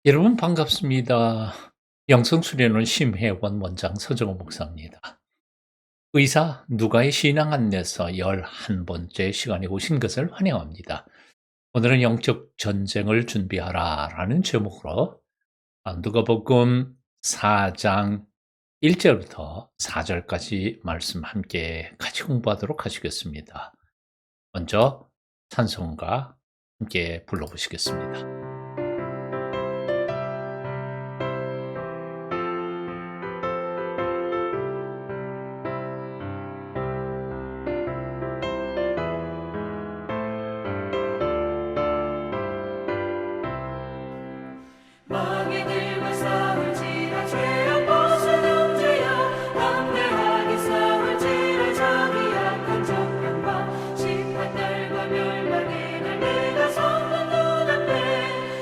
여러분 반갑습니다. 영성수련원 심혜원 원장 서정호 목사입니다. 의사 누가의 신앙 안내서 11번째 시간에 오신 것을 환영합니다. 오늘은 영적 전쟁을 준비하라라는 제목으로 누가복음 4장 1절부터 4절까지 말씀 함께 같이 공부하도록 하시겠습니다. 먼저 찬송가 함께 불러보시겠습니다. 마귀들과 싸울지라 죄악 벗은 죄야 담대하게 싸울지라 자기 약한 정령과 심판날과 멸망의 날 내가 섰는 눈앞에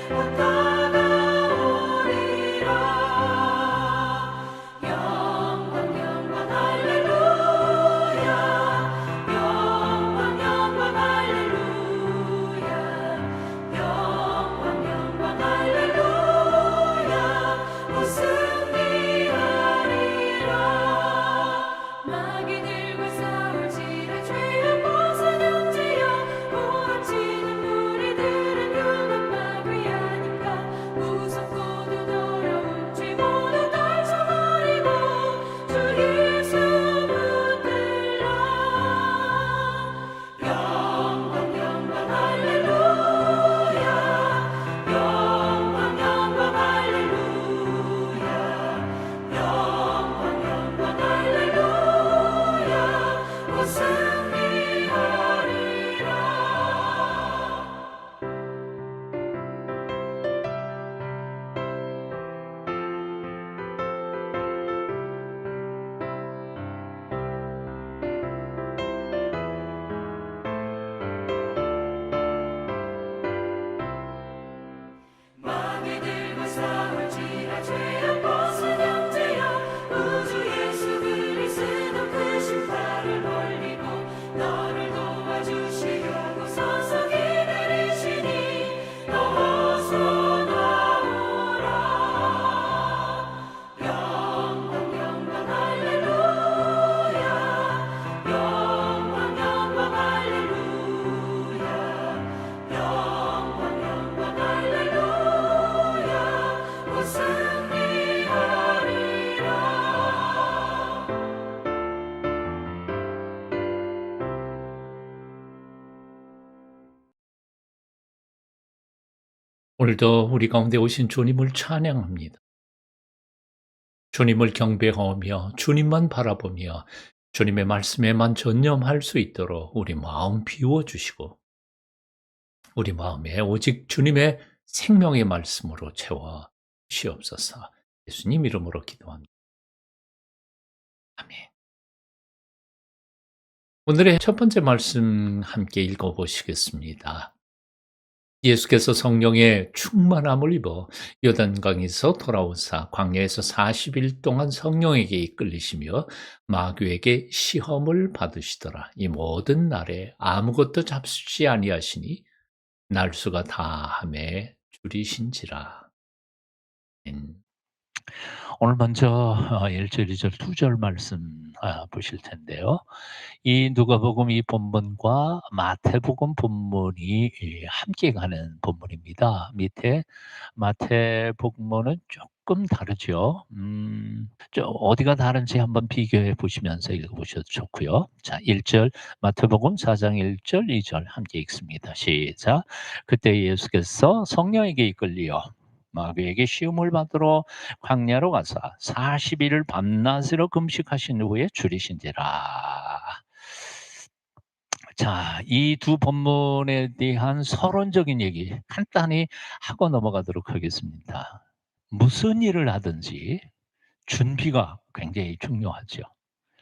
곧 다가오리라. 영광 영광 할렐루야. 영광 영광 할렐루야. 영광 영광 할렐루야. 마귀들과 싸울지라 죄악 벗은 형제여 고함치는 무리들은 흉한 마귀 아닌가. 무섭고도 더러운 죄 모두 떨쳐버리고 주 예수 붙들라. 영광 영광 할렐루야. 영광 영광 할렐루야. 영광 영광 할렐루야. 곧 승리하리라. 마귀들과 싸울지라 죄악 벗은 형제여 우주 예수 그리스도 크신 팔을 벌리고 너를 도와주시려고 서서 기다리시니 너 어서 나오라. 영광 영광 할렐루야. 영광 영광 할렐루야. 영광 영광 할렐루야. 곧 승리하리라. 오늘도 우리 가운데 오신 주님을 찬양합니다. 주님을 경배하며 주님만 바라보며 주님의 말씀에만 전념할 수 있도록 우리 마음 비워주시고 우리 마음에 오직 주님의 생명의 말씀으로 채워 주시옵소서. 예수님 이름으로 기도합니다. 아멘. 오늘의 첫 번째 말씀 함께 읽어보시겠습니다. 예수께서 성령의 충만함을 입어 요단강에서 돌아오사 광야에서 40일 동안 성령에게 이끌리시며 마귀에게 시험을 받으시더라. 이 모든 날에 아무것도 잡수지 아니하시니 날수가 다함에 줄이신지라. 오늘 먼저 1절, 2절, 2절 말씀 보실 텐데요. 이 누가복음 이 본문과 마태복음 본문이 함께 가는 본문입니다. 밑에 마태복음은 조금 다르죠. 어디가 다른지 한번 비교해 보시면서 읽어보셔도 좋고요. 자, 1절 마태복음 4장 1절, 2절 함께 읽습니다. 시작. 그때 예수께서 성령에게 이끌리어 마귀에게 시험을 받으러 광야로 가서 40일을 밤낮으로 금식하신 후에 줄이신지라. 자, 이 두 본문에 대한 서론적인 얘기 간단히 하고 넘어가도록 하겠습니다. 무슨 일을 하든지 준비가 굉장히 중요하죠.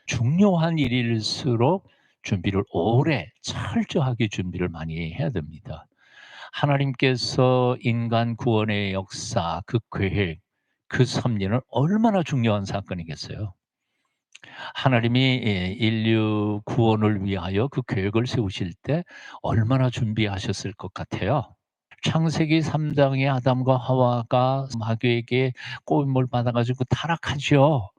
중요한 일일수록 준비를 오래 철저하게 준비를 많이 해야 됩니다. 하나님께서 인간 구원의 역사, 그 계획, 그 섭리는 얼마나 중요한 사건이겠어요. 하나님이 인류 구원을 위하여 그 계획을 세우실 때 얼마나 준비하셨을 것 같아요. 창세기 3 장에 아담과 하와가 마귀에게 꼬임을 받아 가지고 타락하죠.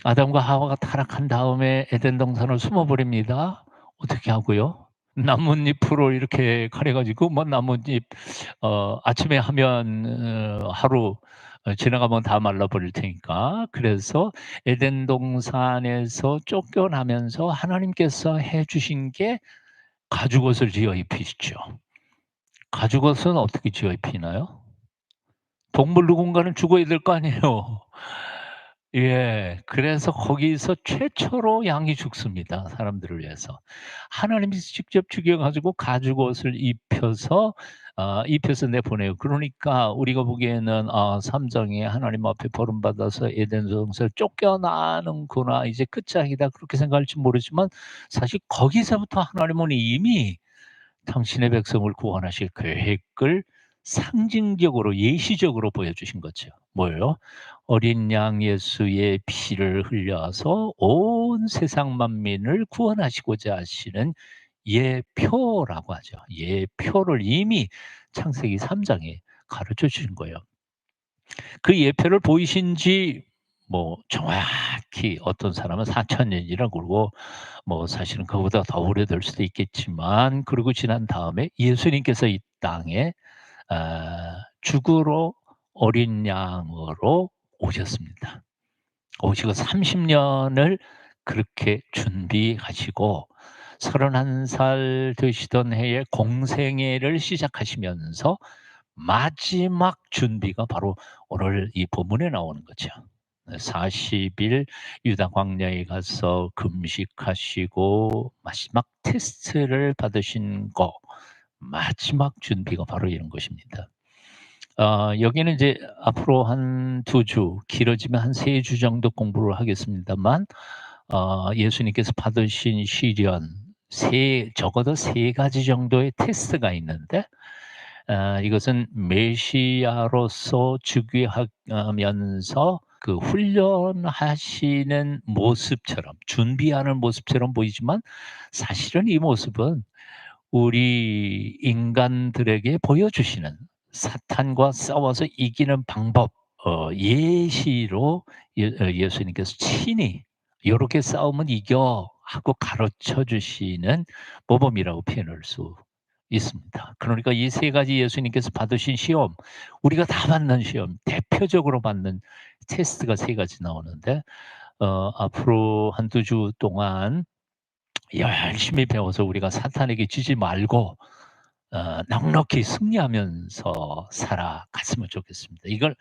아담과 하와가 타락한 다음에 에덴 동산을 숨어 버립니다. 어떻게 하고요? 나뭇잎으로 이렇게 가려 가지고 뭐 나뭇잎 아침에 하면 하루 지나가면 다 말라 버릴 테니까. 그래서 에덴 동산에서 쫓겨나면서 하나님께서 해 주신 게 가죽옷을 지어 입히시죠. 가죽옷은 어떻게 지어 입히나요? 동물 누군가는 죽어야 될 거 아니에요. 예. 그래서 거기서 최초로 양이 죽습니다, 사람들을 위해서. 하나님이 직접 죽여 가지고 가죽옷을 입혀서 내보내요. 그러니까 우리가 보기에는 3 장에 하나님 앞에 버림받아서 에덴 동산을 쫓겨나는구나. 이제 끝장이다. 그렇게 생각할지 모르지만 사실 거기서부터 하나님은 이미 당신의 백성을 구원하실 계획을 상징적으로 예시적으로 보여주신 거죠. 뭐예요? 어린 양 예수의 피를 흘려서 온 세상 만민을 구원하시고자 하시는 예표라고 하죠. 예표를 이미 창세기 3 장에 가르쳐 주신 거예요. 그 예표를 보이신 지 뭐 정확히 어떤 사람은 4,000 년이라고 그러고 뭐 사실은 그거보다 더 오래될 수도 있겠지만 그러고 지난 다음에 예수님께서 이 땅에 죽으러 어린 양으로 오셨습니다. 오시고 30 년을 그렇게 준비하시고 31살 되시던 해에 공생애를 시작하시면서 마지막 준비가 바로 오늘 이 본문에 나오는 거죠. 40일 유다 광야에 가서 금식하시고 마지막 테스트를 받으신 거 마지막 준비가 바로 이런 것입니다. 여기는 이제 앞으로 한 2 주, 길어지면 한 3주 정도 공부를 하겠습니다만 예수님께서 받으신 시련 적어도 3 가지 정도의 테스트가 있는데 이것은 메시아로서 즉위하면서 그 훈련하시는 모습처럼 준비하는 모습처럼 보이지만 사실은 이 모습은 우리 인간들에게 보여주시는 사탄과 싸워서 이기는 방법 예시로 예수님께서 친히 "요렇게 싸우면 이겨." 하고 가르쳐 주시는 모범이라고 표현할 수 있습니다. 그러니까 이 3 가지 예수님께서 받으신 시험, 우리가 다 받는 시험, 대표적으로 받는 테스트가 3 가지 나오는데 앞으로 한 2주 동안 열심히 배워서 우리가 사탄에게 지지 말고 넉넉히 승리하면서 살아갔으면 좋겠습니다. 이걸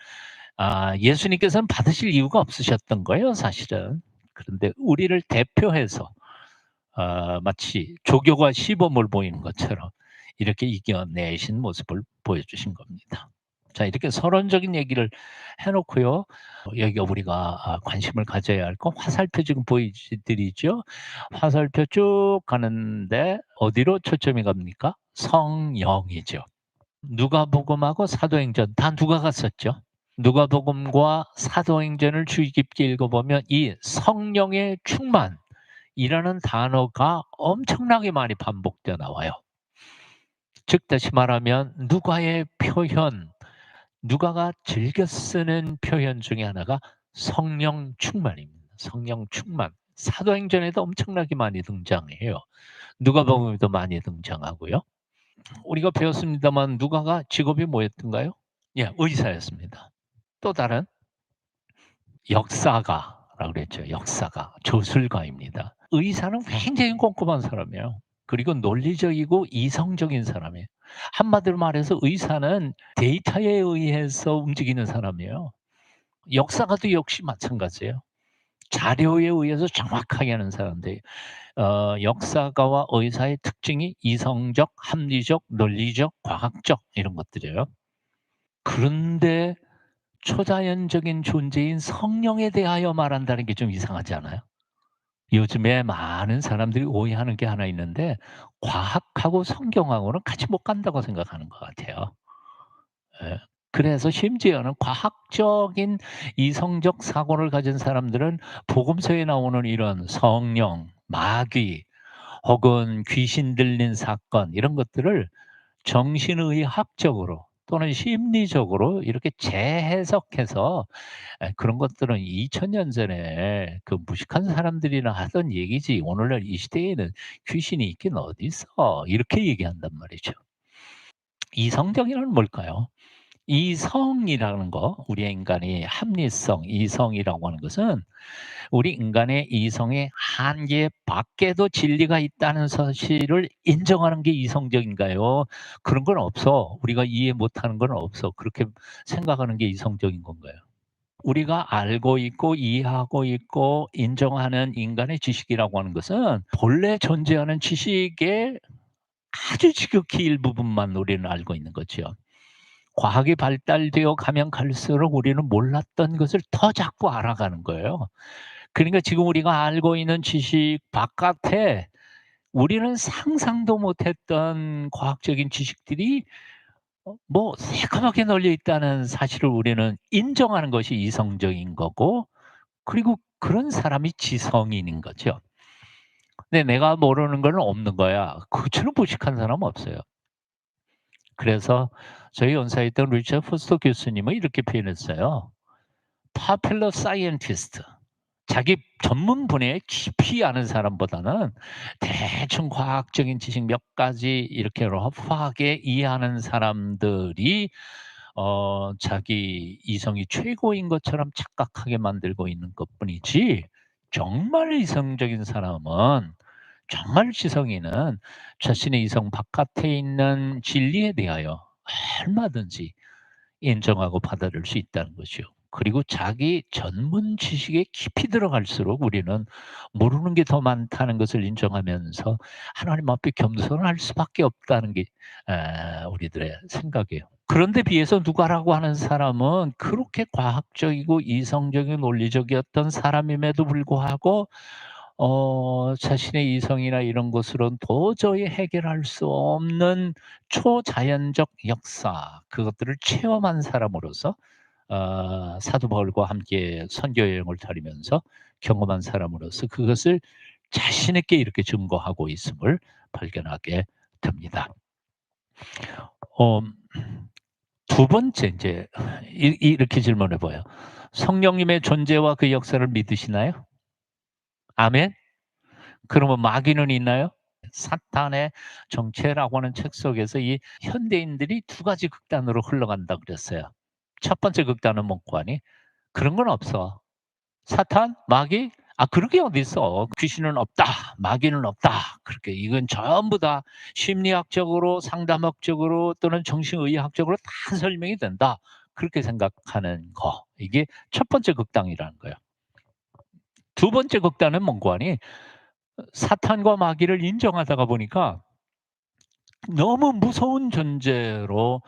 예수님께서는 받으실 이유가 없으셨던 거예요, 사실은. 그런데 우리를 대표해서 마치 조교가 시범을 보이는 것처럼 이렇게 이겨내신 모습을 보여주신 겁니다. 자, 이렇게 서론적인 얘기를 해 놓고요. 여기가 우리가 관심을 가져야 할 건 화살표 지금 드리죠. 화살표 쭉 가는데 어디로 초점이 갑니까? 성령이죠. 누가복음하고 사도행전 다 누가가 썼죠. 누가복음과 사도행전을 주의 깊게 읽어보면 이 성령의 충만이라는 단어가 엄청나게 많이 반복되어 나와요. 즉 다시 말하면 누가의 표현, 누가가 즐겨 쓰는 표현 중에 하나가 성령 충만입니다. 성령 충만. 사도행전에도 엄청나게 많이 등장해요. 누가복음에도 많이 등장하고요. 우리가 배웠습니다만 누가가 직업이 뭐였던가요? 예, 의사였습니다. 또 다른 역사가라고 그랬죠. 역사가, 조술가입니다. 의사는 굉장히 꼼꼼한 사람이에요. 그리고 논리적이고 이성적인 사람이에요. 한마디로 말해서 의사는 데이터에 의해서 움직이는 사람이에요. 역사가도 역시 마찬가지예요. 자료에 의해서 정확하게 하는 사람들. 역사가와 의사의 특징이 이성적, 합리적, 논리적, 과학적 이런 것들이에요. 그런데 초자연적인 존재인 성령에 대하여 말한다는 게 좀 이상하지 않아요? 요즘에 많은 사람들이 오해하는 게 하나 있는데 과학하고 성경하고는 같이 못 간다고 생각하는 것 같아요. 예. 그래서 심지어는 과학적인 이성적 사고를 가진 사람들은 복음서에 나오는 이런 성령, 마귀 혹은 귀신 들린 사건 이런 것들을 정신의학적으로 또는 심리적으로 이렇게 재해석해서 그런 것들은 2000년 전에 그 무식한 사람들이나 하던 얘기지 오늘날 이 시대에는 귀신이 있긴 어딨어. 이렇게 얘기한단 말이죠. 이성적이란 뭘까요? 이성이라는 거, 우리 인간의 합리성, 이성이라고 하는 것은 우리 인간의 이성의 한계 밖에도 진리가 있다는 사실을 인정하는 게 이성적인가요? 그런 건 없어. 우리가 이해 못하는 건 없어. 그렇게 생각하는 게 이성적인 건가요? 우리가 알고 있고 이해하고 있고 인정하는 인간의 지식이라고 하는 것은 본래 존재하는 지식의 아주 지극히 일부분만 우리는 알고 있는 거죠. 과학이 발달되어 가면 갈수록 우리는 몰랐던 것을 더 자꾸 알아가는 거예요. 그러니까 지금 우리가 알고 있는 지식 바깥에 우리는 상상도 못했던 과학적인 지식들이 뭐 새까맣게 널려 있다는 사실을 우리는 인정하는 것이 이성적인 거고, 그리고 그런 사람이 지성인인 거죠. 근데 내가 모르는 건 없는 거야. 그처럼 무식한 사람은 없어요. 그래서 저희 연사에 있던 리처드 포스터 교수님은 이렇게 표현했어요. Popular scientist. 자기 전문 분야에 깊이 아는 사람보다는 대충 과학적인 지식 몇 가지 이렇게 러프하게 이해하는 사람들이 자기 이성이 최고인 것처럼 착각하게 만들고 있는 것뿐이지, 정말 이성적인 사람은, 정말 지성인은 자신의 이성 바깥에 있는 진리에 대하여 얼마든지 인정하고 받아들일 수 있다는 거죠. 그리고 자기 전문 지식에 깊이 들어갈수록 우리는 모르는 게 더 많다는 것을 인정하면서 하나님 앞에 겸손할 수밖에 없다는 게 우리들의 생각이에요. 그런데 비해서 누가라고 하는 사람은 그렇게 과학적이고 이성적이고 논리적이었던 사람임에도 불구하고 자신의 이성이나 이런 것으로는 도저히 해결할 수 없는 초자연적 역사, 그것들을 체험한 사람으로서 사도 바울과 함께 선교 여행을 다니면서 경험한 사람으로서 그것을 자신 있게 이렇게 증거하고 있음을 발견하게 됩니다. 어 두 번째 인제 이렇게 질문해 봐요. 성령님의 존재와 그 역사를 믿으시나요? 아멘? 그러면 마귀는 있나요? 사탄의 정체라고 하는 책 속에서 이 현대인들이 두 가지 극단으로 흘러간다 그랬어요. 첫 번째 극단은 뭐고 그런 건 없어. 사탄, 마귀, 그런 게 어딨어. 귀신은 없다, 마귀는 없다. 그렇게 이건 전부 다 심리학적으로, 상담학적으로 또는 정신의학적으로 다 설명이 된다. 그렇게 생각하는 거. 이게 첫 번째 극단이라는 거예요. 두 번째 극단은 뭔고 사탄과 마귀를 인정하다가 보니까 너무 무서운 존재로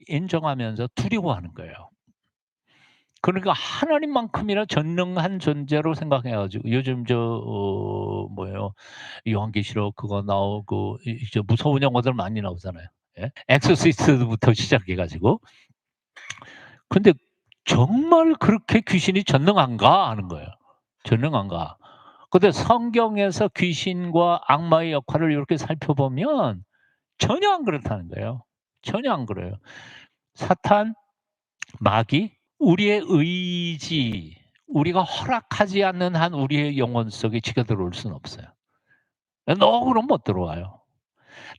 인정하면서 두려워하는 거예요. 그러니까 하나님만큼이나 전능한 존재로 생각해 가지고 요즘 뭐예요? 요한계시록 그거 나오고 저 무서운 영화들 많이 나오잖아요. 예? 엑소시스트부터 시작해 가지고. 근데 '정말 그렇게 귀신이 전능한가?' 하는 거예요. 전능한가? 근데 성경에서 귀신과 악마의 역할을 이렇게 살펴보면 전혀 안 그렇다는 거예요. 전혀 안 그래요. 사탄, 마귀, 우리의 의지, 우리가 허락하지 않는 한 우리의 영혼 속에 지가 들어올 수는 없어요. 너그러면 못 들어와요.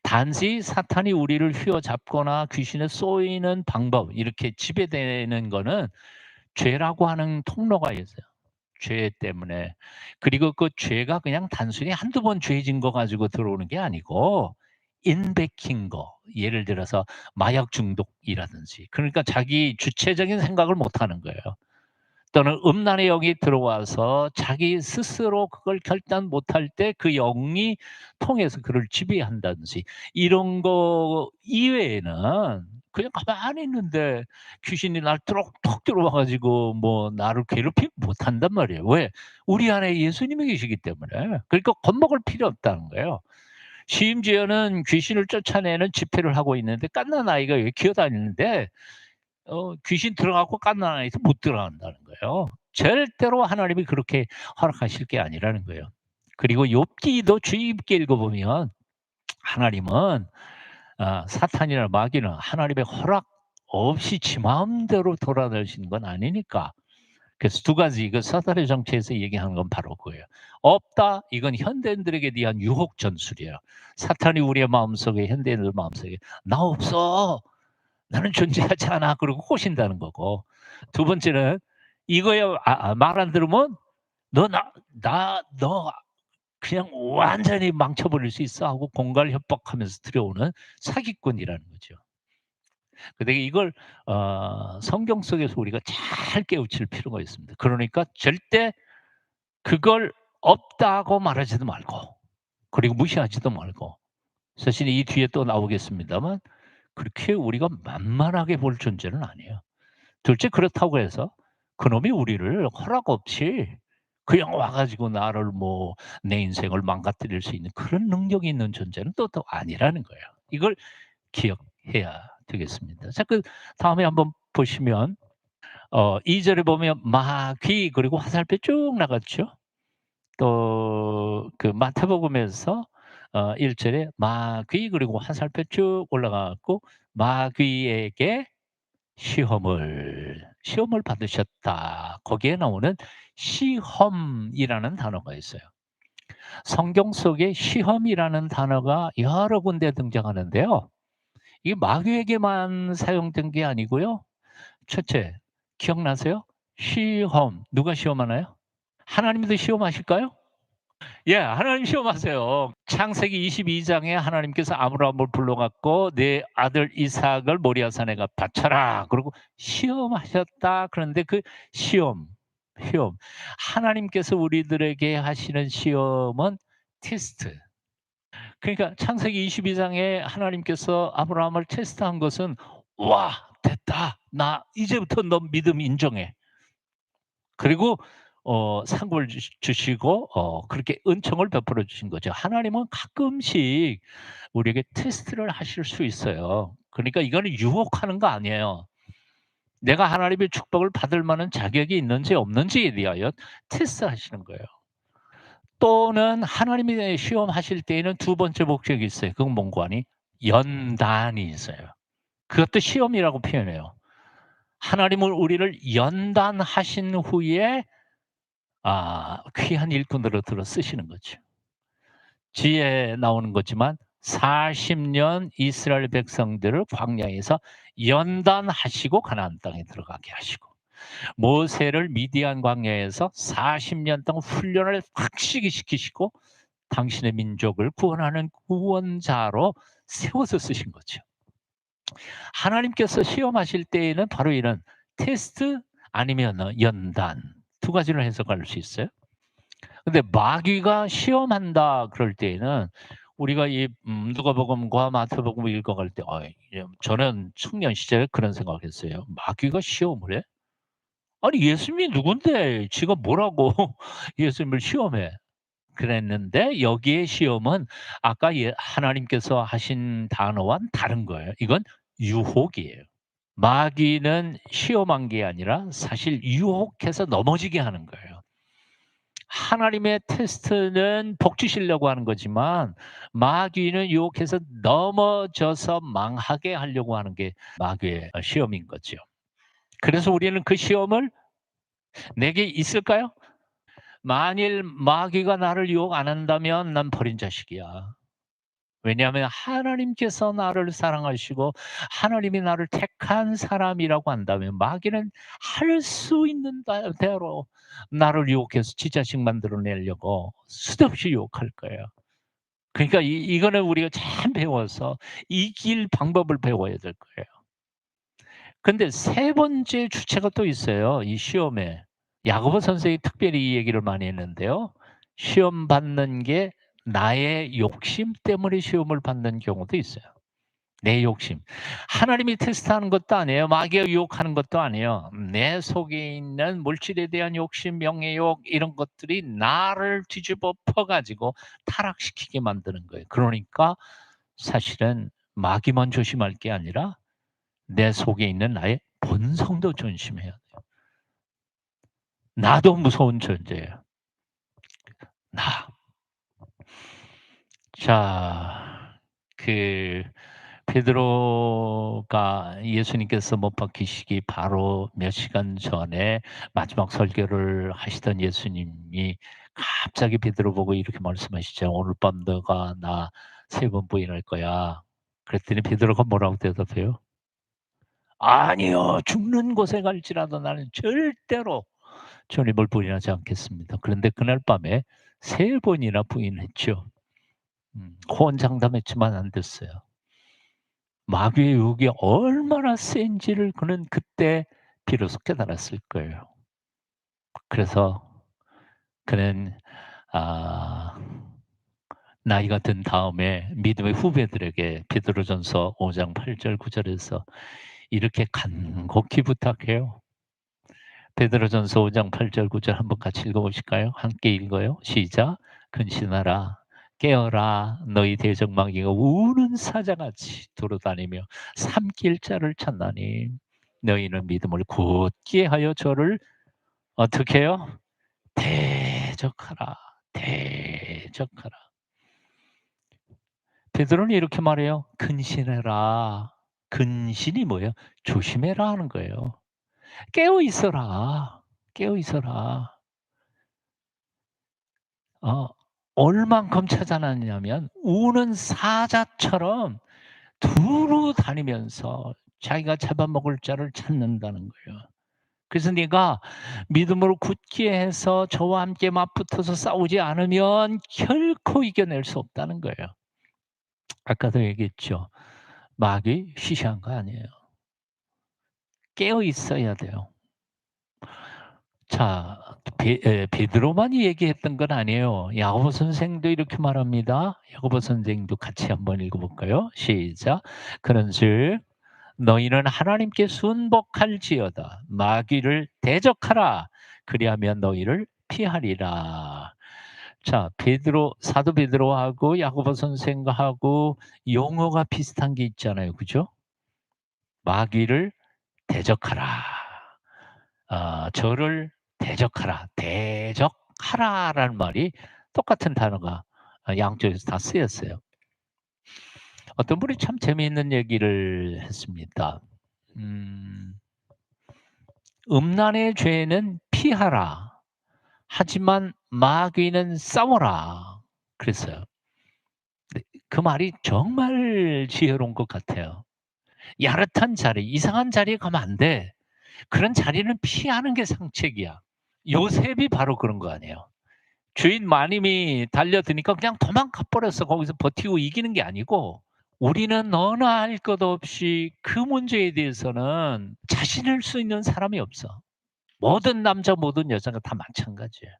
단지 사탄이 우리를 휘어잡거나 귀신에 쏘이는 방법, 이렇게 지배되는 거는 죄라고 하는 통로가 있어요. 죄 때문에. 그리고 그 죄가 그냥 단순히 한두 번 죄진 거 가지고 들어오는 게 아니고 인베킨 거. 예를 들어서 마약 중독이라든지. 그러니까 자기 주체적인 생각을 못 하는 거예요. 또는 음란의 영이 들어와서 자기 스스로 그걸 결단 못할 때 그 영이 통해서 그를 지배한다든지, 이런 거 이외에는 그냥 가만히 있는데 귀신이 날 톡 들어와 가지고 뭐 나를 괴롭히지 못한단 말이에요. 왜? 우리 안에 예수님이 계시기 때문에. 그러니까 겁먹을 필요 없다는 거예요. 심지어는 귀신을 쫓아내는 집회를 하고 있는데 갓난 아이가 여기 기어다니는데 귀신 들어가고 갓난 아이도 못 들어간다는 거예요. 절대로 하나님이 그렇게 허락하실 게 아니라는 거예요. 그리고 욥기도 주의 깊게 읽어보면 하나님은 사탄이나 마귀는 하나님의 허락 없이 지 마음대로 돌아다니시는 건 아니니까. 그래서 두 가지 그 사탄의 정체에서 얘기하는 건 바로 그거예요. 없다. 이건 현대인들에게 대한 유혹 전술이에요. 사탄이 우리의 마음속에 현대인들 마음속에 나 없어. 나는 존재하지 않아. 그러고 꼬신다는 거고. 두 번째는 이거에 말 안 들으면 너 그냥 완전히 망쳐버릴 수 있어 하고 공갈 협박하면서 들여오는 사기꾼이라는 거죠. 근데 이걸 성경 속에서 우리가 잘 깨우칠 필요가 있습니다. 그러니까 절대 그걸 없다고 말하지도 말고 그리고 무시하지도 말고 사실 이 뒤에 또 나오겠습니다만 그렇게 우리가 만만하게 볼 존재는 아니에요. 둘째 그렇다고 해서 그놈이 우리를 허락 없이 그냥 와 가지고 나를 뭐 내 인생을 망가뜨릴 수 있는 그런 능력이 있는 존재는 또 아니라는 거예요. 이걸 기억해야 되겠습니다. 자 그다음에 한번 보시면 2 절에 보면 마귀 그리고 화살표 쭉 나갔죠. 또 그 마태복음에서 1 절에 마귀 그리고 화살표 쭉 올라가 갖고 마귀에게 시험을 받으셨다. 거기에 나오는 시험이라는 단어가 있어요. 성경 속에 시험이라는 단어가 여러 군데 등장하는데요. 이게 마귀에게만 사용된 게 아니고요. 첫째, 기억나세요? 시험. 누가 시험하나요? 하나님도 시험하실까요? 예, 하나님 시험하세요. 창세기 22장에 하나님께서 아브라함을 불러 갖고 "내 아들 이삭을 모리아산에 바쳐라." 그러고 시험하셨다. 그런데 그 시험. 하나님께서 우리들에게 하시는 시험은 테스트. 그러니까 창세기 22장에 하나님께서 아브라함을 테스트한 것은 "와, 됐다. 나 이제부터 너 믿음 인정해." 그리고 상급을 주시고 그렇게 은총을 베풀어 주신 거죠. 하나님은 가끔씩 우리에게 테스트를 하실 수 있어요. 그러니까 이거는 유혹하는 거 아니에요. 내가 하나님의 축복을 받을 만한 자격이 있는지 없는지에 대하여 테스트하시는 거예요. 또는 하나님이 시험하실 때에는 두 번째 목적이 있어요. 그건 뭔고 하니? 연단이 있어요. 그것도 시험이라고 표현해요. 하나님은 우리를 연단하신 후에 귀한 일꾼으로 들어 쓰시는 거죠. 뒤에 나오는 거지만 40년 이스라엘 백성들을 광야에서 연단하시고 가나안 땅에 들어가게 하시고 모세를 미디안 광야에서 40년 동안 훈련을 확실히 시키시고 당신의 민족을 구원하는 구원자로 세워서 쓰신 거죠. 하나님께서 시험하실 때에는 바로 이런 테스트 아니면 연단 두 가지로 해석할 수 있어요. 근데 마귀가 시험한다 그럴 때에는 우리가 이 누가복음과 마태복음을 읽어갈 때 저는 청년 시절에 그런 생각을 했어요. '마귀가 시험을 해? 아니 예수님이 누군데 지가 뭐라고 예수님을 시험해?' 그랬는데 여기에 시험은 아까 하나님께서 하신 단어와는 다른 거예요. 이건 유혹이에요. 마귀는 시험한 게 아니라 사실 유혹해서 넘어지게 하는 거예요. 하나님의 테스트는 복 주시려고 하는 거지만 마귀는 유혹해서 넘어져서 망하게 하려고 하는 게 마귀의 시험인 거죠. 그래서 우리는 그 시험을 내게 있을까요? 만일 마귀가 나를 유혹 안 한다면 난 버린 자식이야. 왜냐하면 하나님께서 나를 사랑하시고 하나님이 나를 택한 사람이라고 한다면 마귀는 할 수 있는 대로 나를 유혹해서 지 자식 만들어 내려고 수없이 유혹할 거예요. 그러니까 이거는 우리가 잘 배워서 이길 방법을 배워야 될 거예요. 근데 세 번째 주체가 또 있어요, 이 시험에. 야고보 선생이 특별히 이 얘기를 많이 했는데요. 시험 받는 게 나의 욕심 때문에 시험을 받는 경우도 있어요. 내 욕심. 하나님이 테스트하는 것도 아니에요. 마귀가 유혹하는 것도 아니에요. 내 속에 있는 물질에 대한 욕심, 명예욕 이런 것들이 나를 뒤집어 펴 가지고 타락시키게 만드는 거예요. 그러니까 사실은 마귀만 조심할 게 아니라 내 속에 있는 나의 본성도 조심해야 돼요. 나도 무서운 존재예요. 나. 자, 그 베드로가 예수님께서 못 박히시기 바로 몇 시간 전에 마지막 설교를 하시던 예수님이 갑자기 베드로 보고 이렇게 말씀하시죠. "오늘 밤 너가 나 3번 부인할 거야." 그랬더니 베드로가 뭐라고 대답해요? "아니요. 죽는 곳에 갈지라도 나는 절대로 주님을 부인하지 않겠습니다." 그런데 그날 밤에 3번이나 부인했죠. 호언장담했지만 안 됐어요. 마귀의 유혹이 얼마나 센지를 그는 그때 비로소 깨달았을 거예요. 그래서 그는 아 나이가 든 다음에 믿음의 후배들에게 베드로전서 5장 8절 9 절에서 이렇게 간곡히 부탁해요. 베드로전서 5장 8절 9절 한번 같이 읽어 보실까요? 함께 읽어요. 시작. "근신하라. 깨어라. 너희 대적마귀가 우는 사자같이 돌아다니며 삼킬 자를 찾나니 너희는 믿음을 굳게 하여 저를" 어떻게 해요? "대적하라. 대적하라." 베드로는 이렇게 말해요. "근신해라." 근신이 뭐예요? 조심해라 하는 거예요. 깨어 있어라. 깨어 있어라. 어 얼만큼 찾아놨냐면 우는 사자처럼 두루 다니면서 자기가 잡아먹을 자를 찾는다는 거예요. 그래서 네가 믿음으로 굳게 해서 저와 함께 맞붙어서 싸우지 않으면 결코 이겨낼 수 없다는 거예요. 아까도 얘기했죠. 마귀 시시한 거 아니에요. 깨어 있어야 돼요. 자, 베드로만이 얘기했던 건 아니에요. 야고보 선생도 이렇게 말합니다. 야고보 선생도 같이 한번 읽어 볼까요? 시작. 그런즉 너희는 하나님께 순복할지어다. 마귀를 대적하라. 그리하면 너희를 피하리라. 자, 베드로 사도 베드로하고 야고보 선생하고 용어가 비슷한 게 있잖아요. 그죠? 마귀를 대적하라. 저를 대적하라. 대적하라라는 말이 똑같은 단어가 양쪽에서 다 쓰였어요. 어떤 분이 참 재미있는 얘기를 했습니다. 음 "음란의 죄는 피하라. 하지만 마귀는 싸워라." 그랬어요. 근데 그 말이 정말 지혜로운 것 같아요. 야릇한 자리, 이상한 자리에 가면 안 돼. 그런 자리는 피하는 게 상책이야. 요셉이 바로 그런 거 아니에요. 주인 마님이 달려드니까 그냥 도망가 버렸어. 거기서 버티고 이기는 게 아니고 우리는 너나 할 것 없이 그 문제에 대해서는 자신을 수 있는 사람이 없어. 모든 남자 모든 여자가 다 마찬가지예요.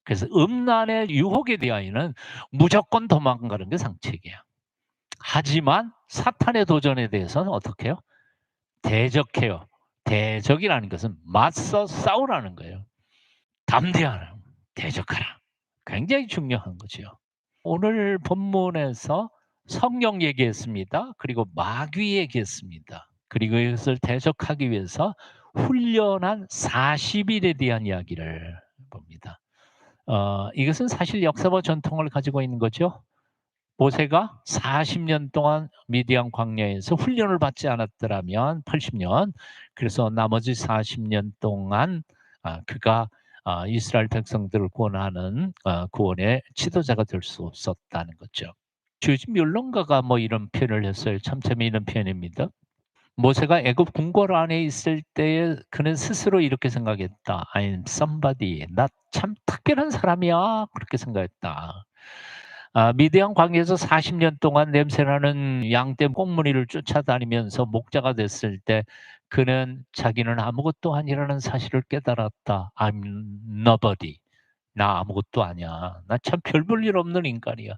그래서 음란의 유혹에 대하여는 무조건 도망가는 게 상책이야. 하지만 사탄의 도전에 대해서는 어떻게 해요? 대적해요. 대적이라는 것은 맞서 싸우라는 거예요. 담대하라. 대적하라. 굉장히 중요한 거죠. 오늘 본문에서 성령 얘기했습니다. 그리고 마귀 얘기했습니다. 그리고 이것을 대적하기 위해서 훈련한 40 일에 대한 이야기를 봅니다. 이것은 사실 역사와 전통을 가지고 있는 거죠. 모세가 40년 동안 미디안 광야에서 훈련을 받지 않았더라면 80 년, 그래서 나머지 40년 동안 그가 이스라엘 백성들을 구원하는 구원의 지도자가 될 수 없었다는 거죠. 주지 뮬런가가 뭐 이런 표현을 했어요. 참 재미있는 표현입니다. 모세가 애굽 궁궐 안에 있을 때에 그는 스스로 이렇게 생각했다. "I'm somebody." 나 참 특별한 사람이야. 그렇게 생각했다. 미디안 광야에서 40년 동안 냄새나는 양떼 꽁무니를 쫓아다니면서 목자가 됐을 때 그는 자기는 아무것도 아니라는 사실을 깨달았다. "I'm nobody." 나 아무것도 아니야. 나 참 별 볼 일 없는 인간이야.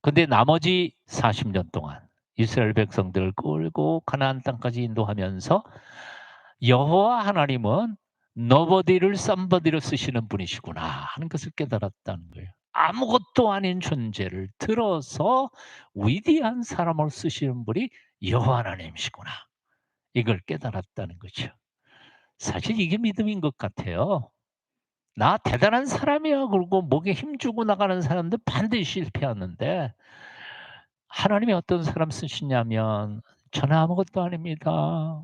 근데 나머지 40년 동안 이스라엘 백성들을 끌고 가나안 땅까지 인도하면서 여호와 하나님은 nobody를 somebody로 쓰시는 분이시구나 하는 것을 깨달았다는 거예요. 아무것도 아닌 존재를 들어서 위대한 사람을 쓰시는 분이 여호와 하나님이시구나. 이걸 깨달았다는 거죠. 사실 이게 믿음인 것 같아요. 나 대단한 사람이야 그러고 목에 힘주고 나가는 사람들 반드시 실패하는데 하나님이 어떤 사람 쓰시냐면 "저는 아무것도 아닙니다.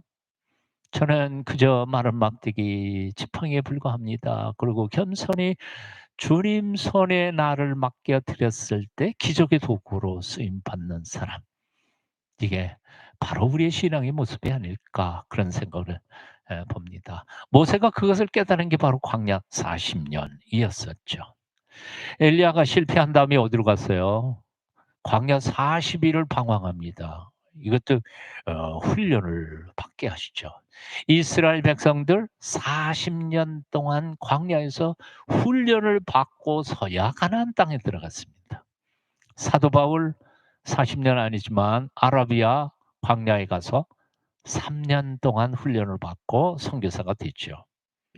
저는 그저 마른 막대기 지팡이에 불과합니다." 그리고 겸손히 주님 손에 나를 맡겨 드렸을 때 기적의 도구로 쓰임 받는 사람. 이게 바로 우리의 신앙의 모습이 아닐까 그런 생각을 봅니다. 모세가 그것을 깨달은 게 바로 광야 40 년이었었죠. 엘리야가 실패한 다음에 어디로 갔어요? 광야 40 일을 방황합니다. 이것도 훈련을 받게 하시죠. 이스라엘 백성들 40년 동안 광야에서 훈련을 받고서야 가나안 땅에 들어갔습니다. 사도 바울 40년 아니지만 아라비아 광야에 가서 3년 동안 훈련을 받고 선교사가 됐죠.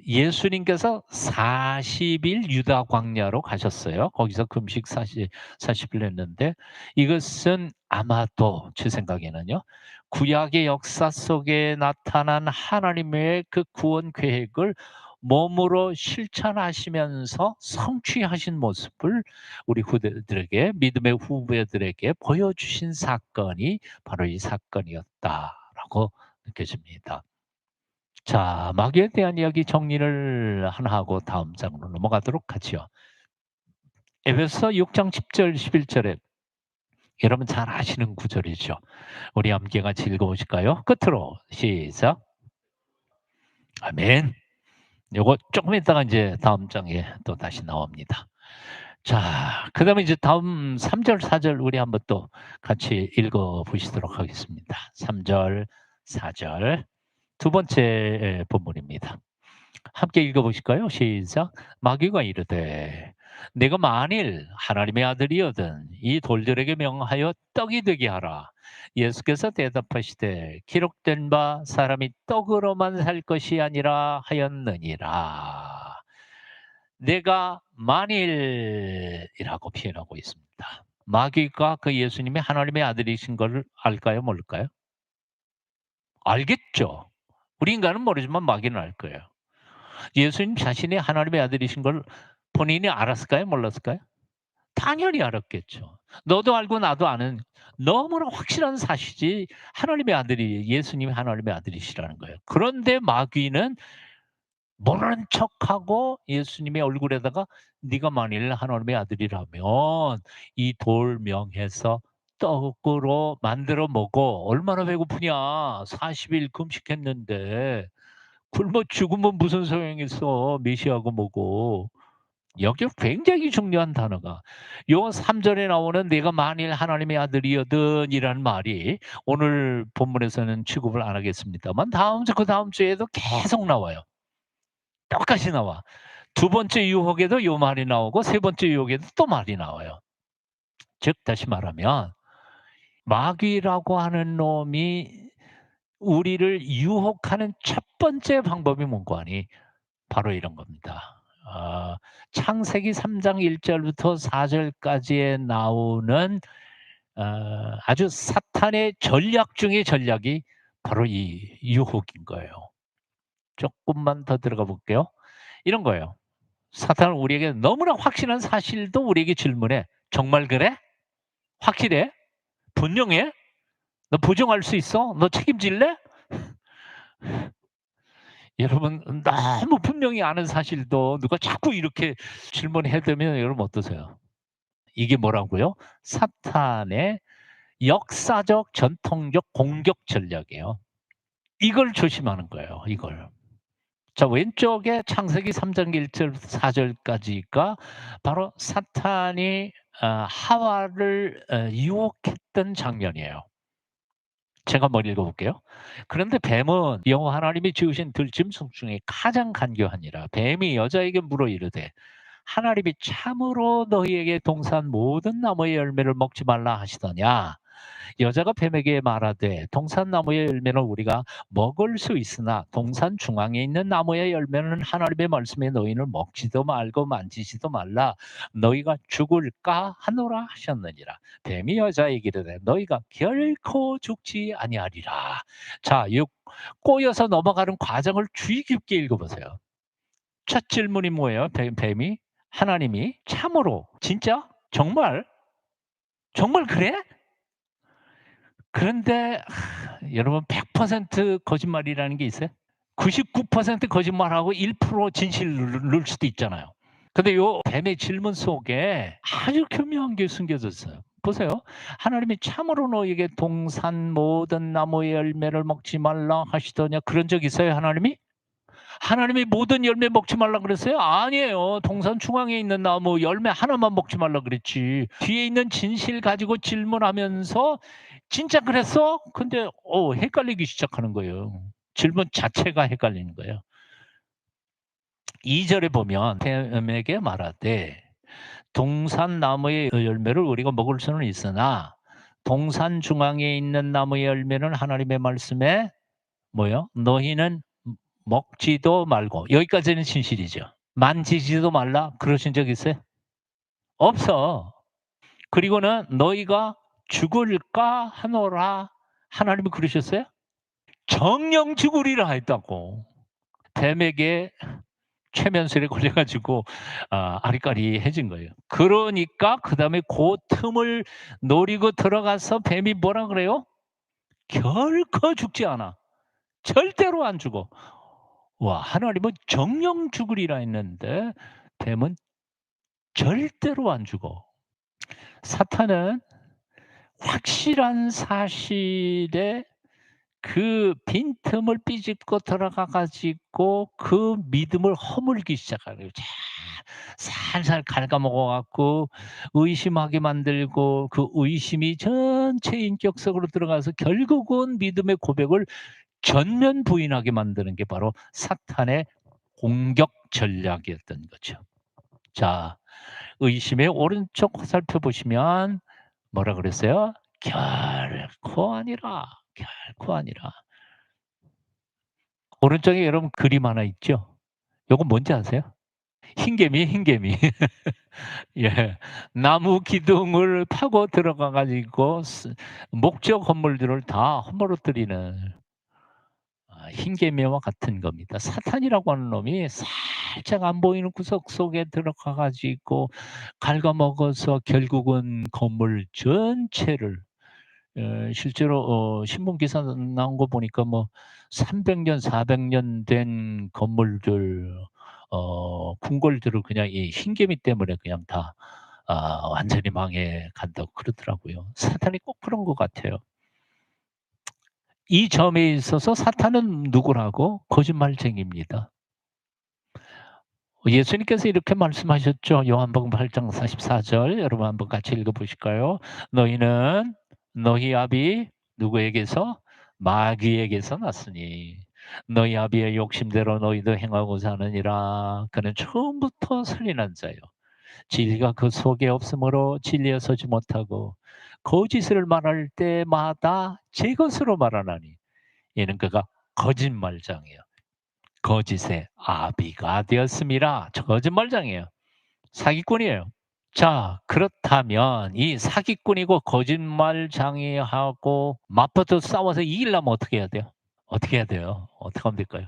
예수님께서 40일 유다 광야로 가셨어요. 거기서 금식 40일 했는데 이것은 아마도 제 생각에는요. 구약의 역사 속에 나타난 하나님의 그 구원 계획을 몸으로 실천하시면서 성취하신 모습을 우리 후대들에게 믿음의 후배들에게 보여주신 사건이 바로 이 사건이었다라고 느껴집니다. 자, 마귀에 대한 이야기 정리를 하나 하고 다음 장으로 넘어가도록 하지요. 에베소 6장 10절 11 절에 여러분 잘 아시는 구절이죠. 우리 함께 같이 읽어보실까요? 끝으로 시작. 아멘. 요거 조금 있다가 이제 다음 장에 또 다시 나옵니다. 자, 그다음에 이제 다음 3 절, 4절 우리 한번 또 같이 읽어 보시도록 하겠습니다. 3 절, 4절. 두 번째 본문입니다. 함께 읽어 보실까요? 시작. 마귀가 이르되 내가 만일 하나님의 아들이거든 이 돌들에게 명하여 떡이 되게 하라. 예수께서 대답하시되 기록된 바 사람이 떡으로만 살 것이 아니라 하였느니라. 내가 만일이라고 표현하고 있습니다. 마귀가 그 예수님이 하나님의 아들이신 걸 알까요? 모를까요? 알겠죠. 우리 인간은 모르지만 마귀는 알 거예요. 예수님 자신이 하나님의 아들이신 걸 본인이 알았을까요? 몰랐을까요? 당연히 알았겠죠. 너도 알고 나도 아는 너무나 확실한 사실이 하나님의 아들이 예수님이 하나님의 아들이시라는 거예요. 그런데 마귀는 모르는 척하고 예수님의 얼굴에다가 네가 만일 하나님의 아들이라면 이 돌 명해서 떡으로 만들어 먹어. 얼마나 배고프냐. 40일 금식했는데. 굶어 죽으면 무슨 소용이 있어. 메시아고 뭐고. 여기 굉장히 중요한 단어가 요 3 절에 나오는 "내가 만일 하나님의 아들이거든"이라는 말이 오늘 본문에서는 취급을 안 하겠습니다만 다음 주 그다음 주에도 계속 나와요. 똑같이 나와. 두 번째 유혹에도 요 말이 나오고 세 번째 유혹에도 또 말이 나와요. 즉 다시 말하면 마귀라고 하는 놈이 우리를 유혹하는 첫 번째 방법이 뭔고 하니 바로 이런 겁니다. 창세기 3장 1 절부터 4 절까지에 나오는 아주 사탄의 전략 중의 전략이 바로 이 유혹인 거예요. 쪼끔만 더 들어가 볼게요. 이런 거예요. 사탄은 우리에게 너무나 확실한 사실도 우리에게 질문해. "정말 그래? 확실해? 분명해? 너 부정할 수 있어? 너 책임질래?" 여러분 너무 분명히 아는 사실도 누가 자꾸 이렇게 질문해 대면 여러분 어떠세요? 이게 뭐라고요? 사탄의 역사적 전통적 공격 전략이에요. 이걸 조심하는 거예요, 이걸. 자, 왼쪽에 창세기 3장 1 절부터 4 절까지가 바로 사탄이 하와를 유혹했던 장면이에요. 제가 한번 읽어 볼게요. 그런데 뱀은 여호와 하나님이 지으신 들짐승 중에 가장 간교하니라. 뱀이 여자에게 물어 이르되 하나님이 참으로 너희에게 동산 모든 나무의 열매를 먹지 말라 하시더냐? 여자가 뱀에게 말하되 동산 나무의 열매는 우리가 먹을 수 있으나 동산 중앙에 있는 나무의 열매는 하나님의 말씀에 너희는 먹지도 말고 만지지도 말라. 너희가 죽을까 하노라 하셨느니라. 뱀이 여자에게 이르되 너희가 결코 죽지 아니하리라. 자, 이 꼬여서 넘어가는 과정을 주의 깊게 읽어보세요. 첫 질문이 뭐예요? 뱀이 하나님이 참으로 진짜 정말 정말 그래? 그런데 여러분 100% 거짓말이라는 게 있어요? 99% 거짓말하고 1% 진실을 넣을 수도 있잖아요. 근데 요 뱀의 질문 속에 아주 교묘한 게 숨겨져 있어요. 보세요. 하나님이 "참으로 너에게 동산 모든 나무의 열매를 먹지 말라 하시더냐." 그런 적 있어요, 하나님이? 하나님이 모든 열매 먹지 말라 그랬어요? 아니에요. 동산 중앙에 있는 나무 열매 하나만 먹지 말라 그랬지. 뒤에 있는 진실 가지고 질문하면서 "진짜 그랬어?" 근데 헷갈리기 시작하는 거예요. 질문 자체가 헷갈리는 거예요. 2 절에 보면 뱀에게 말하되 "동산 나무의 열매를 우리가 먹을 수는 있으나 동산 중앙에 있는 나무의 열매는 하나님의 말씀에" 뭐요? "너희는 먹지도 말고." 여기까지는 진실이죠. "만지지도 말라." 그러신 적 있어요? 없어. 그리고는 "너희가 죽을까 하노라." 하나님이 그러셨어요? 정녕 죽으리라 했다고. 뱀에게 최면술에 걸려 가지고 아리까리해진 거예요. 그러니까 그다음에 그 틈을 노리고 들어가서 뱀이 뭐라 그래요? "결코 죽지 않아. 절대로 안 죽어." 와, 하나님은 정녕 죽으리라 했는데 뱀은 절대로 안 죽어. 사탄은 확실한 사실에 그 빈틈을 삐집고 들어가 가지고 그 믿음을 허물기 시작하는 거예요. 살살 갉아먹어 갖고 의심하게 만들고 그 의심이 전체 인격 속으로 들어가서 결국은 믿음의 고백을 전면 부인하게 만드는 게 바로 사탄의 공격 전략이었던 거죠. 자, 의심의 오른쪽 화살표 보시면 뭐라 그랬어요? "결코 아니라, 결코 아니라." 오른쪽에 여러분 그림 하나 있죠? 요건 뭔지 아세요? 흰개미예요, 흰개미. 예. 나무 기둥을 파고 들어가 가지고 목적 건물들을 다 허물어뜨리는 흰개미와 같은 겁니다. 사탄이라고 하는 놈이 살짝 안 보이는 구석 속에 들어가 가지고 갉아먹어서 결국은 건물 전체를 실제로 신문 기사 나온 거 보니까 뭐 300 년, 400년 된 건물들 궁궐들을 그냥 이 흰개미 때문에 그냥 다 완전히 망해 간다고 그러더라고요. 사탄이 꼭 그런 것 같아요. 이 점에 있어서 사탄은 누구라고? 거짓말쟁이입니다. 예수님께서 이렇게 말씀하셨죠. 요한복음 8장 44절 여러분 한번 같이 읽어 보실까요? "너희는 너희 아비" 누구에게서? "마귀에게서 났으니 너희 아비의 욕심대로 너희도 행하고자 하느니라. 그는 처음부터 살인한 자요. 진리가 그 속에 없으므로 진리에 서지 못하고 거짓을 말할 때마다 제 것으로 말하나니 이는 그가 거짓말장이요 거짓의 아비가 되었음이라." 저 거짓말장이에요. 사기꾼이에요. 자, 그렇다면 이 사기꾼이고 거짓말장이하고 맞붙어 싸워서 이기려면 어떻게 해야 돼요? 어떻게 해야 돼요? 어떻게 하면 될까요?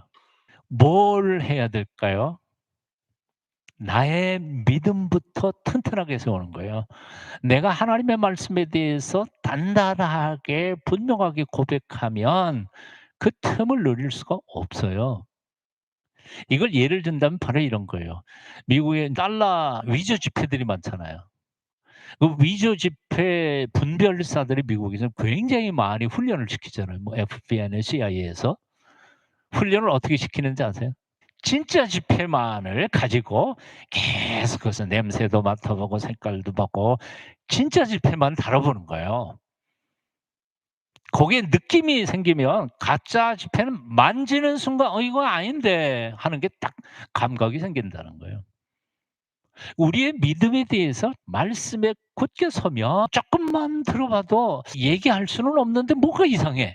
뭘 해야 될까요? 나의 믿음부터 튼튼하게 세우는 거예요. 내가 하나님의 말씀에 대해서 단단하게 분명하게 고백하면 그 틈을 노릴 수가 없어요. 이걸 예를 든다면 바로 이런 거예요. 미국에 달러 위조 지폐들이 많잖아요. 그 위조 지폐 분별사들이 미국에서 굉장히 많이 훈련을 시키잖아요. 뭐 FBI나 CIA에서. 훈련을 어떻게 시키는지 아세요? 진짜 지폐만을 가지고 계속 거기서 냄새도 맡아보고 색깔도 보고 진짜 지폐만 다뤄보는 거예요. 거기에 느낌이 생기면 가짜 지폐는 만지는 순간 '어 이거 아닌데.' 하는 게 딱 감각이 생긴다는 거예요. 우리의 믿음에 대해서 말씀에 굳게 서면 쪼끔만 들어봐도 얘기할 수는 없는데 뭐가 이상해.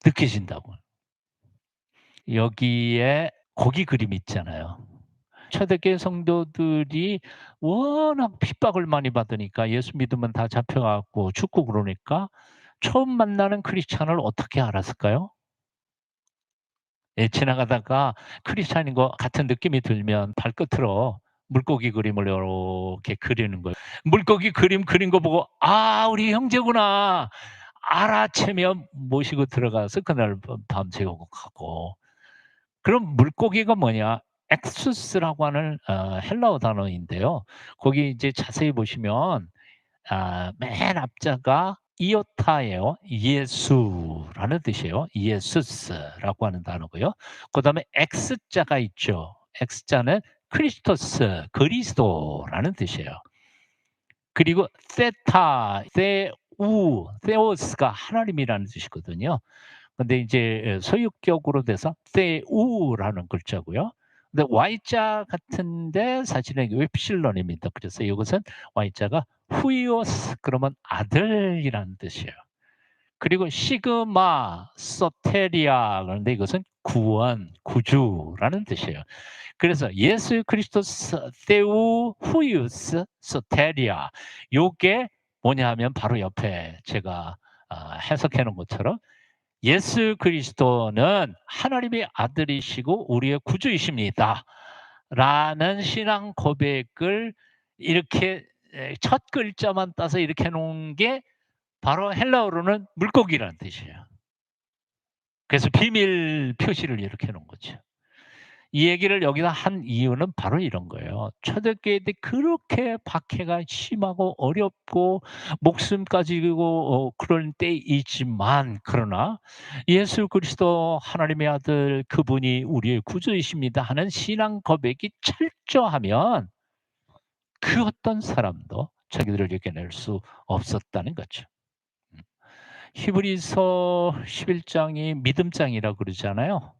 느껴진다고. 여기에 고기 그림 있잖아요. 초대교회 성도들이 워낙 핍박을 많이 받으니까 예수 믿으면 다 잡혀 갖고 죽고 그러니까 처음 만나는 크리스찬을 어떻게 알았을까요? 예, 지나가다가 크리스찬인 것 같은 느낌이 들면 발끝으로 물고기 그림을 요렇게 그리는 거예요. 물고기 그림 그린 거 보고 '아 우리 형제구나.' 알아채며 모시고 들어가서 그날 밤새우고 가고. 그럼 물고기가 뭐냐? 엑수스라고 하는 헬라어 단어인데요. 거기 이제 자세히 보시면 맨 앞자가 이오타예요. 예수라는 뜻이에요. 예수스라고 하는 단어고요. 그다음에 X자가 있죠. X자는 크리스토스, 그리스도라는 뜻이에요. 그리고 세타, 세우스가 하나님이라는 뜻이거든요. 근데 이제 소유격으로 돼서 세우라는 글자고요. 근데 Y자 같은데 사실은 웩실론입니다. 그래서 이것은 Y자가 후이오스 그러면 아들이라는 뜻이에요. 그리고 시그마, 소테리아 그런데 이것은 구원, 구주라는 뜻이에요. 그래서 예수 그리스도 세우 후이우스 소테리아 요게 뭐냐 하면 바로 옆에 제가 해석해 놓은 것처럼 예수 그리스도는 하나님의 아들이시고 우리의 구주이십니다. 라는 신앙 고백을 이렇게 첫 글자만 따서 이렇게 놓은 게 바로 헬라어로는 물고기라는 뜻이에요. 그래서 비밀 표시를 이렇게 놓은 거죠. 이 얘기를 여기다 한 이유는 바로 이런 거예요. 초대교회 때 그렇게 박해가 심하고 어렵고 목숨까지 잃고 그럴 때이지만 그러나 예수 그리스도 하나님의 아들 그분이 우리의 구주이십니다 하는 신앙 고백이 철저하면 그 어떤 사람도 자기들을 이겨낼 수 없었다는 거죠. 히브리서 11장이 믿음장이라고 그러잖아요.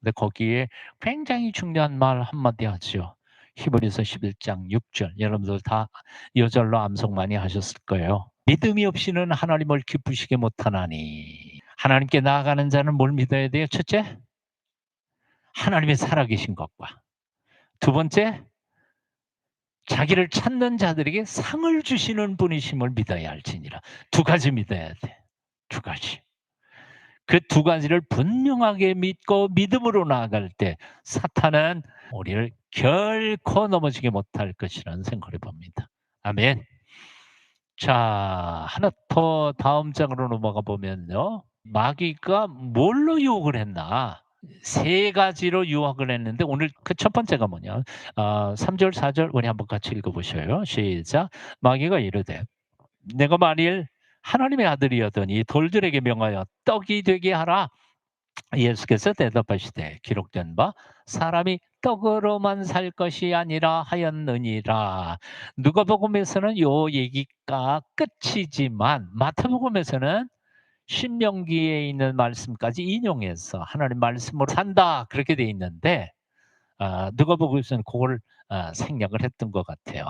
근데 거기에 굉장히 중요한 말 한마디 하죠. 히브리서 11장 6절. 여러분들 다 여절로 암송 많이 하셨을 거예요. 믿음이 없이는 하나님을 기쁘시게 못하나니. 하나님께 나아가는 자는 뭘 믿어야 돼요? 첫째, 하나님의 살아계신 것과. 두 번째, 자기를 찾는 자들에게 상을 주시는 분이심을 믿어야 할지니라. 두 가지 믿어야 돼. 두 가지. 그 두 가지를 분명하게 믿고 믿음으로 나아갈 때 사탄은 우리를 결코 넘어지게 못할 것이라는 생각을 해봅니다. 아멘. 자, 하나 더 다음 장으로 넘어가 보면요. 마귀가 뭘로 유혹을 했나? 세 가지로 유혹을 했는데 오늘 그 첫 번째가 뭐냐? 3절, 4절 우리 한번 같이 읽어보셔요. 시작. 마귀가 이르되 내가 만일 하나님의 아들이었더니 돌들에게 명하여 떡이 되게 하라. 예수께서 대답하시되 기록된 바 사람이 떡으로만 살 것이 아니라 하였느니라. 누가복음에서는 요 얘기가 끝이지만 마태복음에서는 신명기에 있는 말씀까지 인용해서 하나님 말씀으로 산다 그렇게 돼 있는데 누가복음에서는 그걸 생략을 했던 것 같아요.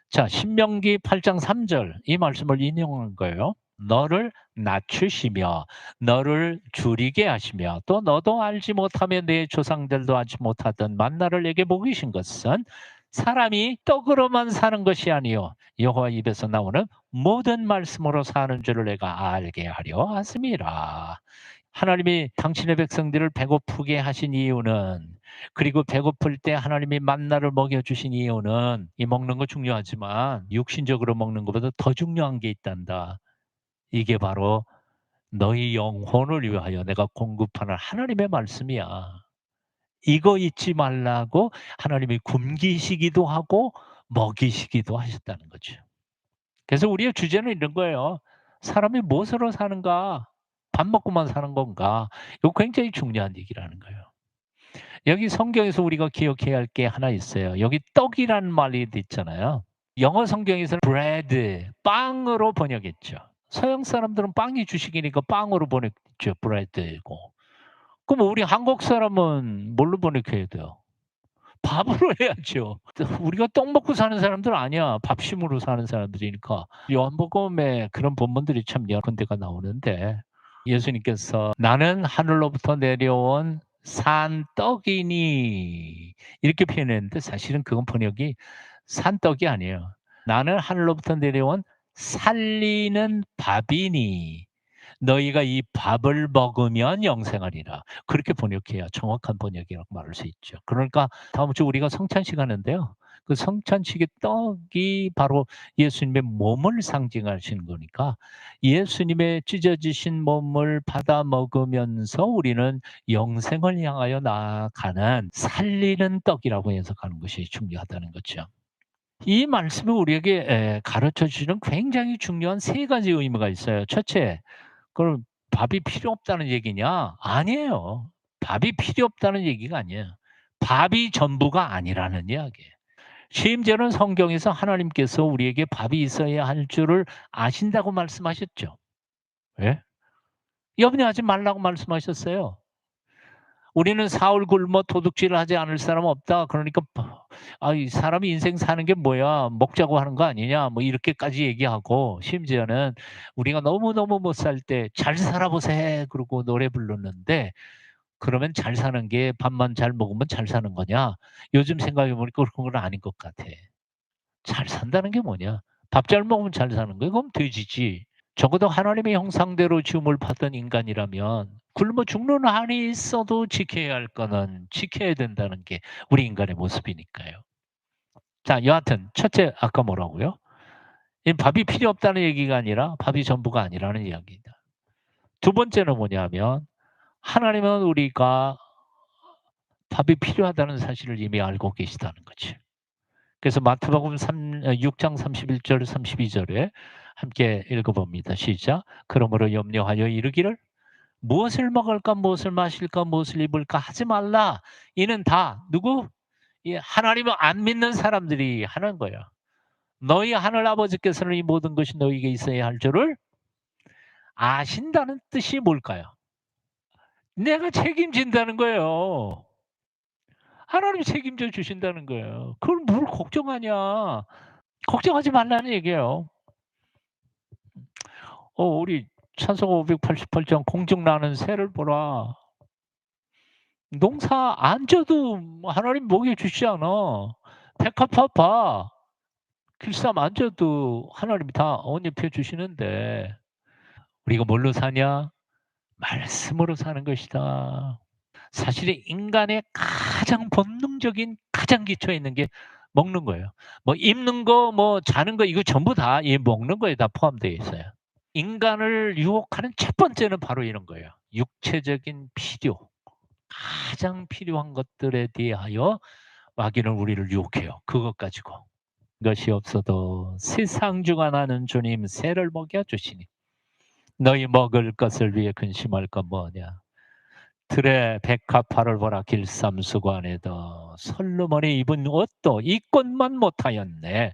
자, 신명기 8장 3절 이 말씀을 인용한 거예요. 너를 낮추시며 너를 줄이게 하시며 또 너도 알지 못하며 내 조상들도 알지 못하던 만나를 내게 먹이신 것은 사람이 떡으로만 사는 것이 아니요 여호와 입에서 나오는 모든 말씀으로 사는 줄을 내가 알게 하려 하심이라. 하나님이 당신의 백성들을 배고프게 하신 이유는 그리고 배고플 때 하나님이 만나를 먹여주신 이유는 이 먹는 거 중요하지만 육신적으로 먹는 것보다 더 중요한 게 있단다. 이게 바로 너희 영혼을 위하여 내가 공급하는 하나님의 말씀이야. 이거 잊지 말라고 하나님이 굶기시기도 하고 먹이시기도 하셨다는 거죠. 그래서 우리의 주제는 이런 거예요. 사람이 무엇으로 사는가? 밥 먹고만 사는 건가? 이거 굉장히 중요한 얘기라는 거예요. 여기 성경에서 우리가 기억해야 할 게 하나 있어요. 여기 떡이라는 말이 있잖아요. 영어 성경에서는 bread, 빵으로 번역했죠. 서양 사람들은 빵이 주식이니까 빵으로 번역했죠. bread고. 그럼 우리 한국 사람은 뭘로 번역해야 돼요? 밥으로 해야죠. 우리가 떡 먹고 사는 사람들 아니야. 밥심으로 사는 사람들이니까. 요한복음에 그런 본문들이 참 여러 군데가 나오는데 예수님께서 나는 하늘로부터 내려온 산 떡이니 이렇게 표현했는데 사실은 그건 번역이 산 떡이 아니에요. 나는 하늘로부터 내려온 살리는 밥이니 너희가 이 밥을 먹으면 영생하리라. 그렇게 번역해야 정확한 번역이라고 말할 수 있죠. 그러니까 다음 주 우리가 성찬식 하는데요. 그 성찬식의 떡이 바로 예수님의 몸을 상징하시는 거니까 예수님의 찢어지신 몸을 받아 먹으면서 우리는 영생을 향하여 나아가는 살리는 떡이라고 해석하는 것이 중요하다는 거죠. 이 말씀이 우리에게 가르쳐 주시는 굉장히 중요한 세 가지 의미가 있어요. 첫째, 그럼 밥이 필요 없다는 얘기냐? 아니에요. 밥이 필요 없다는 얘기가 아니에요. 밥이 전부가 아니라는 이야기예요. 심지어는 성경에서 하나님께서 우리에게 밥이 있어야 할 줄을 아신다고 말씀하셨죠. 예? 염려하지 말라고 말씀하셨어요. 우리는 사울 굶어 도둑질을 하지 않을 사람 없다. 그러니까 이 사람이 인생 사는 게 뭐야? 먹자고 하는 거 아니냐? 뭐 이렇게까지 얘기하고 심지어는 우리가 너무너무 못 살 때 잘 살아보세 그러고 노래 불렀는데 그러면 잘 사는 게 밥만 잘 먹으면 잘 사는 거냐? 요즘 생각해 보니까 그런 건 아닌 것 같아. 잘 산다는 게 뭐냐? 밥 잘 먹으면 잘 사는 거야? 그럼 돼지지. 적어도 하나님의 형상대로 지음을 받은 인간이라면 굶어 죽는 한이 있어도 지켜야 할 거는 지켜야 된다는 게 우리 인간의 모습이니까요. 자, 여하튼 첫째 아까 뭐라고요? 이 밥이 필요 없다는 얘기가 아니라 밥이 전부가 아니라는 이야기입니다. 두 번째는 뭐냐면 하나님은 우리가 밥이 필요하다는 사실을 이미 알고 계시다는 거지. 그래서 마태복음 6장 31절 32절에 함께 읽어봅니다. 시작. 그러므로 염려하여 이르기를 무엇을 먹을까 무엇을 마실까 무엇을 입을까 하지 말라. 이는 다 누구? 하나님을 안 믿는 사람들이 하는 거예요. 너희 하늘 아버지께서는 이 모든 것이 너희에게 있어야 할 줄을 아신다는 뜻이 뭘까요? 내가 책임진다는 거예요. 하나님이 책임져 주신다는 거예요. 그걸 뭘 걱정하냐. 걱정하지 말라는 얘기예요. 우리 찬송가 588장 공중 나는 새를 보라. 농사 안 져도 하나님 먹여 주시지 않아. 백합화 봐. 길쌈 안 져도 하나님이 다 언입해 주시는데 우리가 뭘로 사냐? 말씀으로 사는 것이다. 사실은 인간의 가장 본능적인 가장 기초에 있는 게 먹는 거예요. 뭐 입는 거, 뭐 자는 거 이거 전부 다 이 먹는 거에 다 포함되어 있어요. 인간을 유혹하는 첫 번째는 바로 이런 거예요. 육체적인 필요. 가장 필요한 것들에 대하여 마귀는 우리를 유혹해요. 그것 가지고. 것이 없어도 세상 중 하나는 주님 새를 먹여 주시니 너희 먹을 것을 위해 근심할 건 뭐냐. 들의 백합화를 보라 길쌈수관에도 솔로몬이 입은 옷도 이 꽃만 못하였네.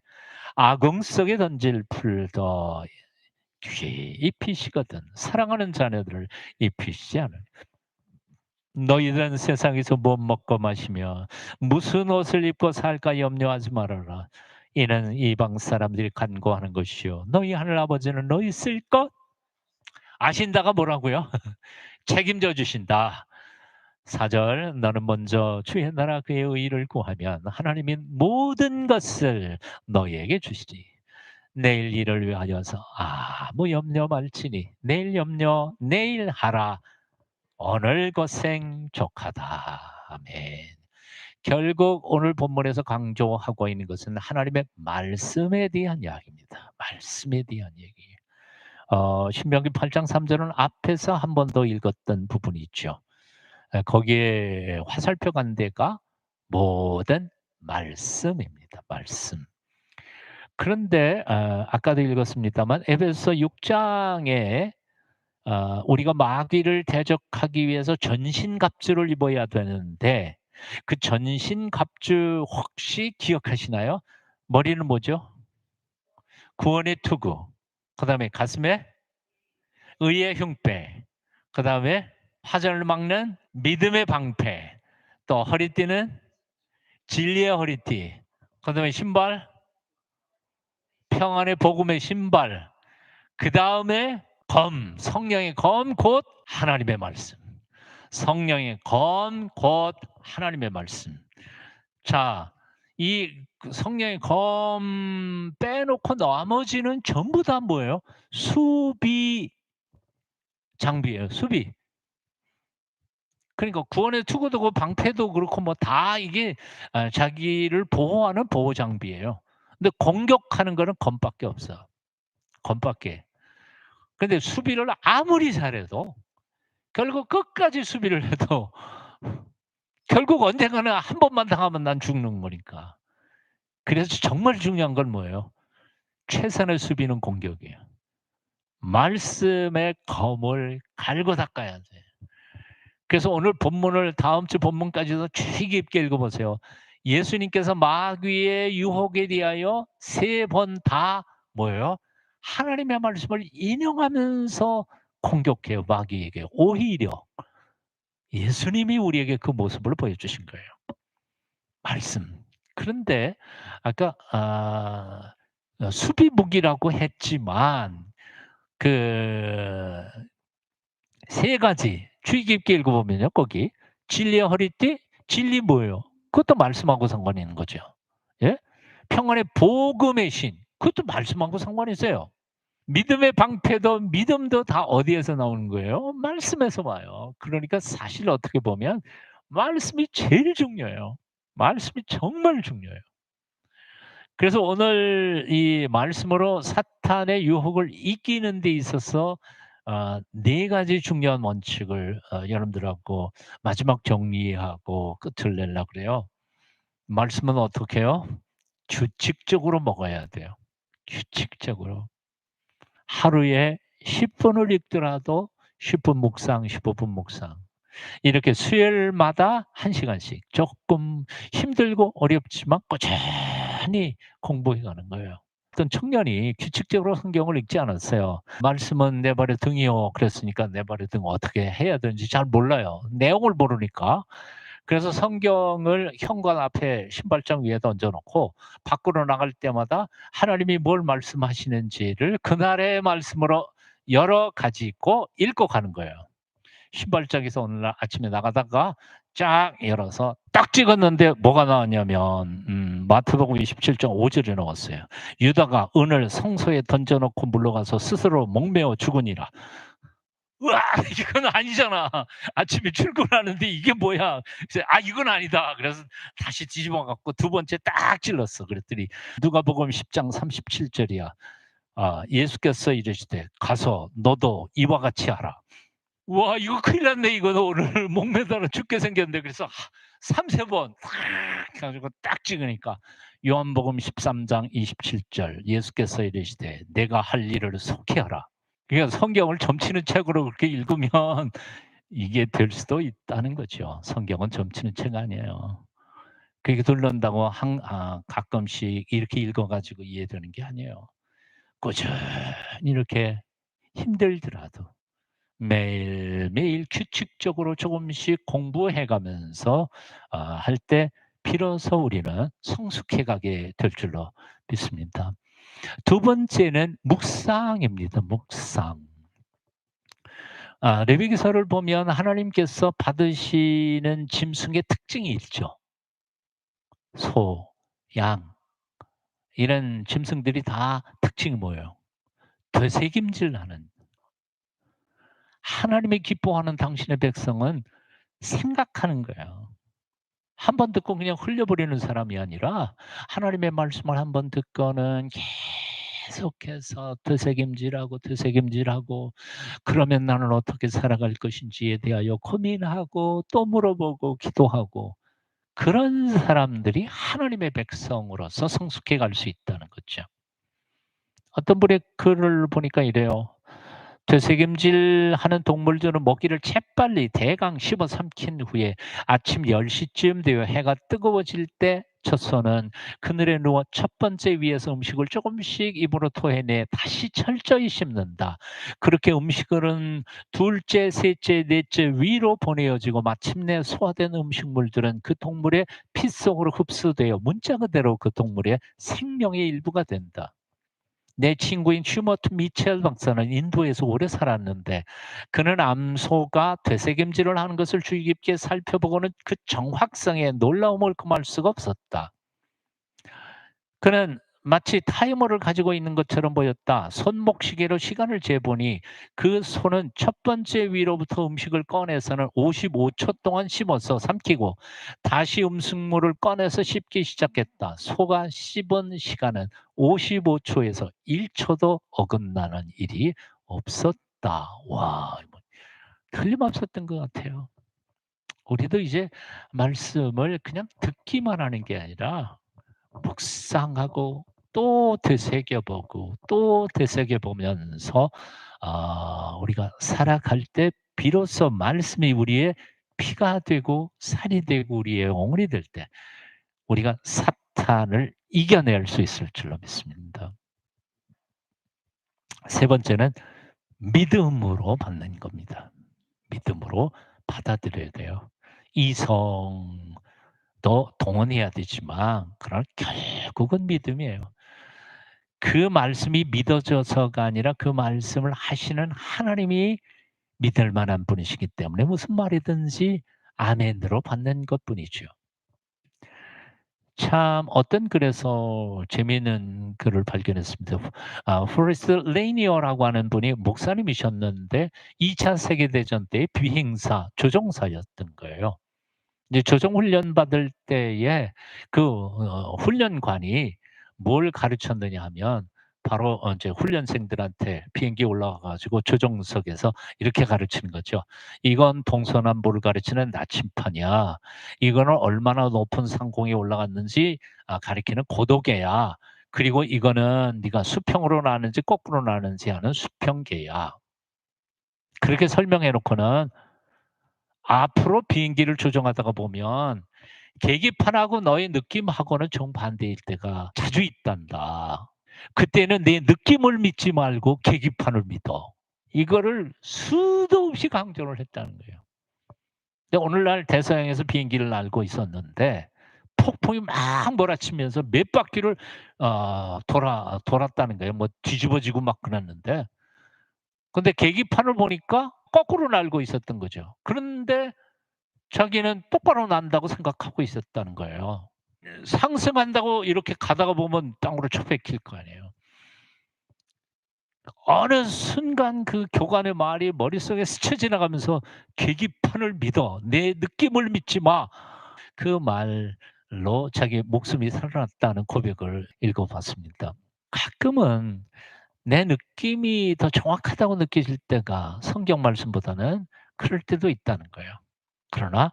아궁 속에 던질 풀도 귀 입히시거든 사랑하는 자녀들을 입히시지 않으니 너희들은 세상에서 못 먹고 마시며 무슨 옷을 입고 살까 염려하지 말아라. 이는 이방 사람들이 간구하는 것이요 너희 하늘 아버지는 너희 쓸 것 아신다가 뭐라고요? 책임져 주신다. 4절 너는 먼저 주의 나라 그의 의를 구하면 하나님이 모든 것을 너희에게 주시지. 내일 일을 위하여서 아무 염려 말지니 내일 염려 내일 하라. 오늘 고생 족하다. 아멘. 결국 오늘 본문에서 강조하고 있는 것은 하나님의 말씀에 대한 이야기입니다. 말씀에 대한 얘기. 신명기 8장 3절은 앞에서 한 번 더 읽었던 부분이 있죠. 거기에 화살표 간 데가 모든 말씀입니다. 말씀. 그런데 아까도 읽었습니다만 에베소 6장에 우리가 마귀를 대적하기 위해서 전신갑주를 입어야 되는데 그 전신갑주 혹시 기억하시나요? 머리는 뭐죠? 구원의 투구. 그다음에 가슴에 의의 흉배. 그다음에 화전을 막는 믿음의 방패. 또 허리띠는 진리의 허리띠. 그다음에 신발 평안의 복음의 신발. 그다음에 성령의 검 곧 하나님의 말씀. 성령의 검 곧 하나님의 말씀. 자, 이 성령의 검 빼놓고 나머지는 전부 다 뭐예요? 수비 장비예요. 수비. 그러니까 구원의 투구도 그 방패도 그렇고 뭐 다 이게 자기를 보호하는 보호 장비예요. 근데 공격하는 거는 검밖에 없어. 검밖에. 근데 수비를 아무리 잘해도 결국 끝까지 수비를 해도 결국 언젠가는 한 번만 당하면 난 죽는 거니까. 그래서 정말 중요한 건 뭐예요? 최선의 수비는 공격이에요. 말씀의 검을 갈고 닦아야 돼. 그래서 오늘 본문을 다음 주 본문까지도 주의 깊게 읽어보세요. 예수님께서 마귀의 유혹에 대하여 3번 다 뭐예요? 하나님의 말씀을 인용하면서 공격해요, 마귀에게. 오히려 예수님이 우리에게 그 모습을 보여주신 거예요. 말씀. 그런데 아까 수비 무기라고 했지만 그 3가지 주의 깊게 읽어보면요. 거기 진리의 허리띠, 진리 뭐예요? 그것도 말씀하고 상관이 있는 거죠. 예? 평안의 복음의 신, 그것도 말씀하고 상관이 있어요. 믿음의 방패도 믿음도 다 어디에서 나오는 거예요? 말씀에서 와요. 그러니까 사실 어떻게 보면 말씀이 제일 중요해요. 말씀이 정말 중요해요. 그래서 오늘 이 말씀으로 사탄의 유혹을 이기는 데 있어서 4가지 중요한 원칙을 여러분들하고 마지막 정리하고 끝을 내려고 그래요. 말씀은 어떻게 해요? 규칙적으로 먹어야 돼요. 규칙적으로. 하루에 10분을 읽더라도 10분 묵상, 15분 묵상. 이렇게 수요일마다 1시간씩 조금 힘들고 어렵지만 꾸준히 공부해 가는 거예요. 어떤 청년이 규칙적으로 성경을 읽지 않았어요. 말씀은 내 발의 등이요. 그랬으니까 내 발의 등 어떻게 해야 되는지 잘 몰라요. 내용을 모르니까. 그래서 성경을 현관 앞에 신발장 위에 던져 놓고 밖으로 나갈 때마다 하나님이 뭘 말씀하시는지를 그날의 말씀으로 여러 가지 있고 읽고 가는 거예요. 신발장에서 오늘날 아침에 나가다가 쫙 열어서 딱 찍었는데 뭐가 나왔냐면 마태복음 27장 5절에 나왔어요. 유다가 은을 성소에 던져놓고 물러가서 스스로 목매어 죽으니라. 우와, 이건 아니잖아. 아침에 출근하는데 이게 뭐야? 그래서 이건 아니다. 그래서 다시 뒤집어 갖고 2번째 딱 찔렀어. 그랬더니 누가복음 10장 37절이야. 예수께서 이르시되 가서 너도 이와 같이 하라. 와, 이거 큰일 났네. 이거 오늘 목 매달아 죽게 생겼는데. 그래서 3-4번 탁 해가지고 딱 찍으니까 요한복음 13장 27절 예수께서 이르시되 내가 할 일을 속히 하라. 그러니까 성경을 점치는 책으로 그렇게 읽으면 이게 될 수도 있다는 거죠. 성경은 점치는 책 아니에요. 그렇게 들른다고 가끔씩 이렇게 읽어가지고 이해되는 게 아니에요. 꾸준히 이렇게 힘들더라도 매일매일 규칙적으로 조금씩 공부해 가면서 할 때 비로소 우리는 성숙해 가게 될 줄로 믿습니다. 2번째는 묵상입니다. 묵상. 레위기서를 보면 하나님께서 받으시는 짐승의 특징이 있죠. 소, 양 이런 짐승들이 다 특징이 뭐예요? 되새김질하는. 하나님이 기뻐하는 당신의 백성은 생각하는 거예요. 한 번 듣고 그냥 흘려버리는 사람이 아니라 하나님의 말씀을 한 번 듣고는 계속해서 되새김질하고 그러면 나는 어떻게 살아갈 것인지에 대하여 고민하고 또 물어보고 기도하고 그런 사람들이 하나님의 백성으로서 성숙해 갈 수 있다는 거죠. 어떤 분의 글을 보니까 이래요. 되새김질하는 동물들은 먹이를 재빨리 대강 씹어 삼킨 후에 아침 10시쯤 되어 해가 뜨거워질 때 젖소는 그늘에 누워 첫 번째 위에서 음식을 조금씩 입으로 토해내 다시 철저히 씹는다. 그렇게 음식은 둘째, 셋째, 넷째 위로 보내어지고 마침내 소화된 음식물들은 그 동물의 피 속으로 흡수되어 문자 그대로 그 동물의 생명의 일부가 된다. 내 친구인 슈머트 미첼 박사는 인도에서 오래 살았는데 그는 암소가 되새김질을 하는 것을 주의 깊게 살펴보고는 그 정확성에 놀라움을 금할 수가 없었다. 그는 마치 타이머를 가지고 있는 것처럼 보였다. 손목시계로 시간을 재보니 그 손은 첫 번째 위로부터 음식을 꺼내서는 55초 동안 씹어서 삼키고 다시 음식물을 꺼내서 씹기 시작했다. 소가 씹은 시간은 55초에서 1초도 어긋나는 일이 없었다. 와, 틀림없었던 것 같아요. 우리도 이제 말씀을 그냥 듣기만 하는 게 아니라 묵상하고 또 되새겨보고 또 되새겨보면서 우리가 살아갈 때 비로소 말씀이 우리의 피가 되고 살이 되고 우리의 영혼이 될 때 우리가 사탄을 이겨낼 수 있을 줄로 믿습니다. 세 번째는 믿음으로 받는 겁니다. 믿음으로 받아들여야 돼요. 이성도 동원해야 되지만 그러나 결국은 믿음이에요. 그 말씀이 믿어져서가 아니라 그 말씀을 하시는 하나님이 믿을 만한 분이시기 때문에 무슨 말이든지 아멘으로 받는 것뿐이죠. 참 어떤 글에서 재미있는 글을 발견했습니다. 포레스트 레이니어라고 하는 분이 목사님이셨는데 2차 세계대전 때 비행사, 조종사였던 거예요. 이제 조종 훈련 받을 때에 그 훈련관이 뭘 가르쳤느냐 하면 바로 이제 훈련생들한테 비행기에 올라가 가지고 조종석에서 이렇게 가르치는 거죠. "이건 동서남북을 가르치는 나침판이야. 이거는 얼마나 높은 상공에 올라갔는지 가리키는 고도계야. 그리고 이거는 네가 수평으로 나는지 거꾸로 나는지 하는 수평계야." 그렇게 설명해 놓고는 앞으로 비행기를 조종하다가 보면 계기판하고 너의 느낌하고는 정반대일 때가 자주 있단다. 그때는 내 느낌을 믿지 말고 계기판을 믿어. 이거를 수도 없이 강조를 했다는 거예요. 근데 오늘날 대서양에서 비행기를 날고 있었는데 폭풍이 막 몰아치면서 몇 바퀴를 돌았다는 거예요. 뭐 뒤집어지고 막 그랬는데. 근데 계기판을 보니까 거꾸로 날고 있었던 거죠. 그런데 자기는 똑바로 난다고 생각하고 있었다는 거예요. 상승한다고 이렇게 가다가 보면 땅으로 처박힐 거 아니에요. 어느 순간 그 교관의 말이 머릿속에 스쳐 지나가면서 "계기판을 믿어. 내 느낌을 믿지 마." 그 말로 자기의 목숨이 살아났다는 고백을 읽어 봤습니다. 가끔은 내 느낌이 더 정확하다고 느껴질 때가 성경 말씀보다는 그럴 때도 있다는 거예요. 그러나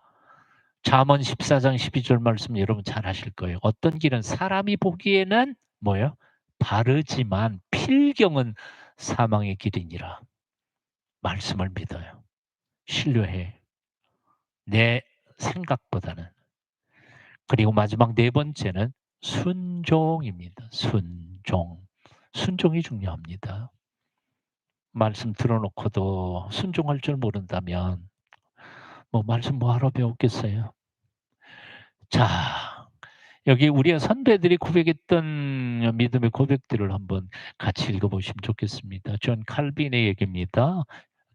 잠언 14장 12절 말씀 여러분 잘 아실 거예요. "어떤 길은 사람이 보기에는" 뭐예요? "바르지만 필경은 사망의 길이니라." 말씀을 믿어요. 신뢰해. 내 생각보다는. 그리고 마지막 네 번째는 순종입니다. 순종. 순종이 중요합니다. 말씀 들어 놓고도 순종할 줄 모른다면 말씀 뭐하러 배웠겠어요? 자, 여기 우리의 선배들이 고백했던 믿음의 고백들을 한번 같이 읽어보시면 좋겠습니다. 존 칼빈의 얘기입니다.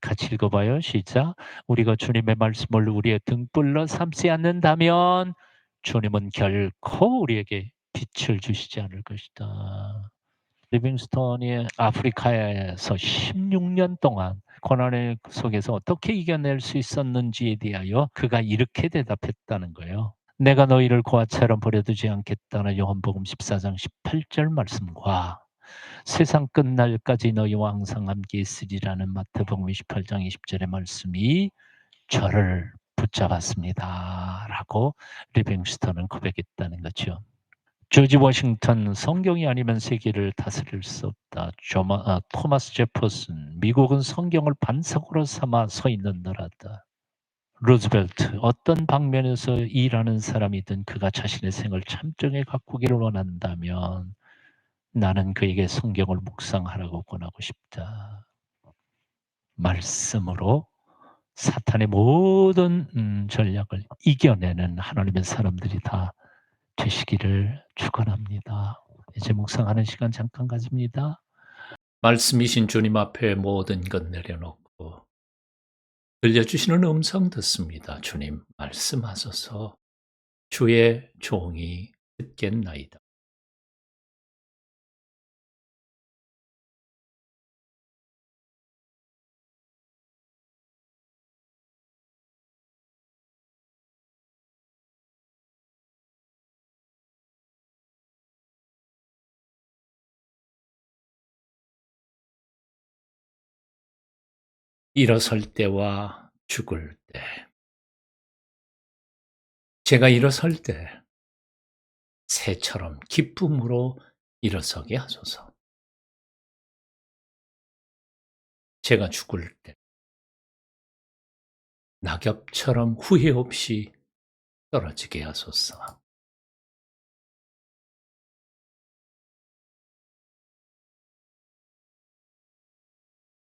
같이 읽어봐요. 시작. "우리가 주님의 말씀을 우리의 등불로 삼지 않는다면 주님은 결코 우리에게 빛을 주시지 않을 것이다." 리빙스턴이 아프리카에서 16년 동안 고난의 속에서 어떻게 이겨낼 수 있었는지에 대하여 그가 이렇게 대답했다는 거예요. "내가 너희를 고아처럼 버려두지 않겠다는 요한복음 14장 18절 말씀과 세상 끝날까지 너희와 항상 함께 있으리라는 마태복음 28장 20절의 말씀이 저를 붙잡았습니다." 라고 리빙스턴은 고백했다는 거죠. 조지 워싱턴 "성경이 아니면 세계를 다스릴 수 없다." 토마스 제퍼슨 "미국은 성경을 반석으로 삼아 서 있는 나라다." 루즈벨트 "어떤 방면에서 일하는 사람이든 그가 자신의 생을 참정해 가꾸기를 원한다면 나는 그에게 성경을 묵상하라고 권하고 싶다." 말씀으로 사탄의 모든 전략을 이겨내는 하나님의 사람들이 다 되시기를 축원합니다. 이제 묵상하는 시간 잠깐 가집니다. 말씀이신 주님 앞에 모든 것 내려놓고 들려주시는 음성 듣습니다. 주님 말씀하소서. 주의 종이 듣겠나이다. 일어설 때와 죽을 때, 제가 일어설 때 새처럼 기쁨으로 일어서게 하소서. 제가 죽을 때 낙엽처럼 후회 없이 떨어지게 하소서.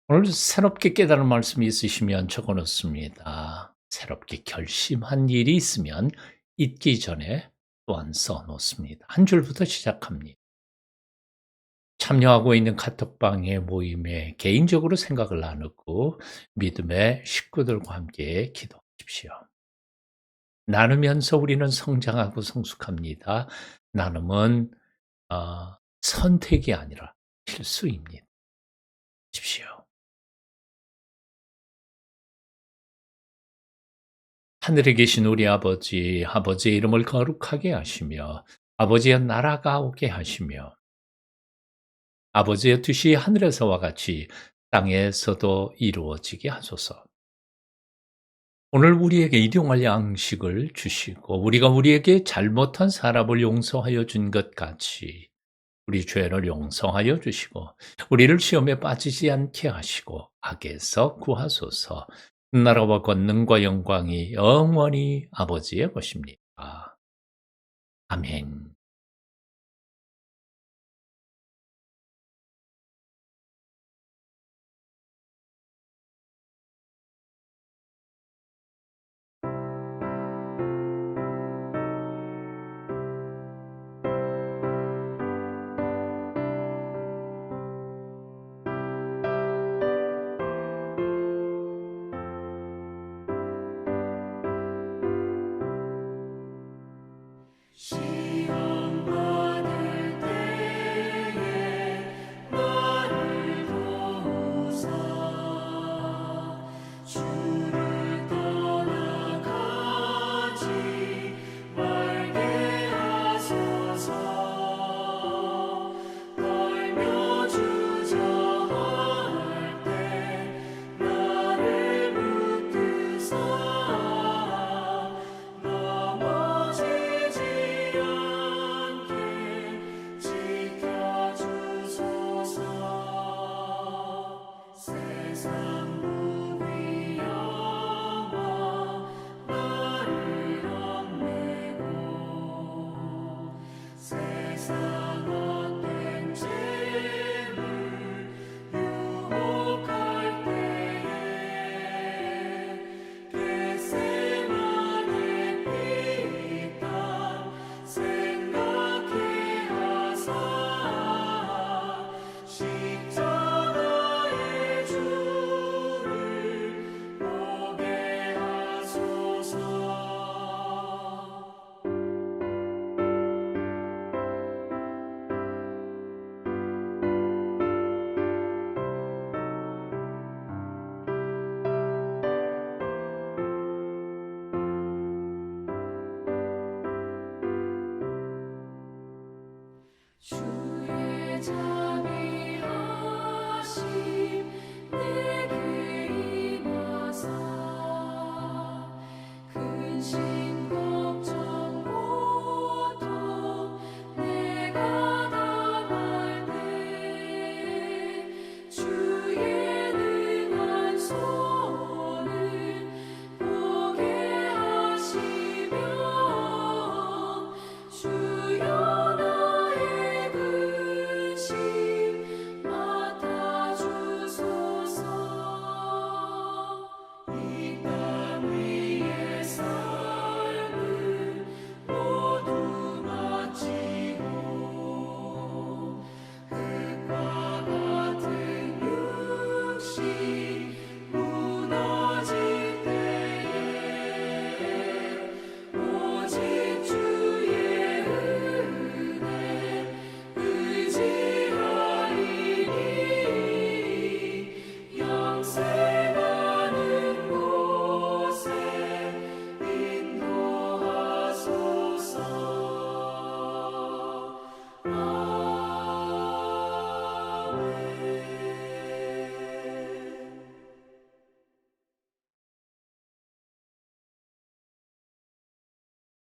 오늘 새롭게 깨달은 말씀이 있으시면 적어 놓습니다. 새롭게 결심한 일이 있으면 잊기 전에 또한 써 놓습니다. 한 줄부터 시작합니다. 참여하고 있는 카톡방의 모임에 개인적으로 생각을 나누고 믿음의 식구들과 함께 기도하십시오. 나누면서 우리는 성장하고 성숙합니다. 나눔은 선택이 아니라 필수입니다. 십시오. 하늘에 계신 우리 아버지, 아버지의 이름을 거룩하게 하시며 아버지의 나라가 오게 하시며 아버지의 뜻이 하늘에서와 같이 땅에서도 이루어지게 하소서. 오늘 우리에게 일용할 양식을 주시고 우리가 우리에게 잘못한 사람을 용서하여 준 것 같이 우리 죄를 용서하여 주시고 우리를 시험에 빠지지 않게 하시고 악에서 구하소서. 나라와 권능과 영광이 영원히 아버지의 것입니다. 아멘.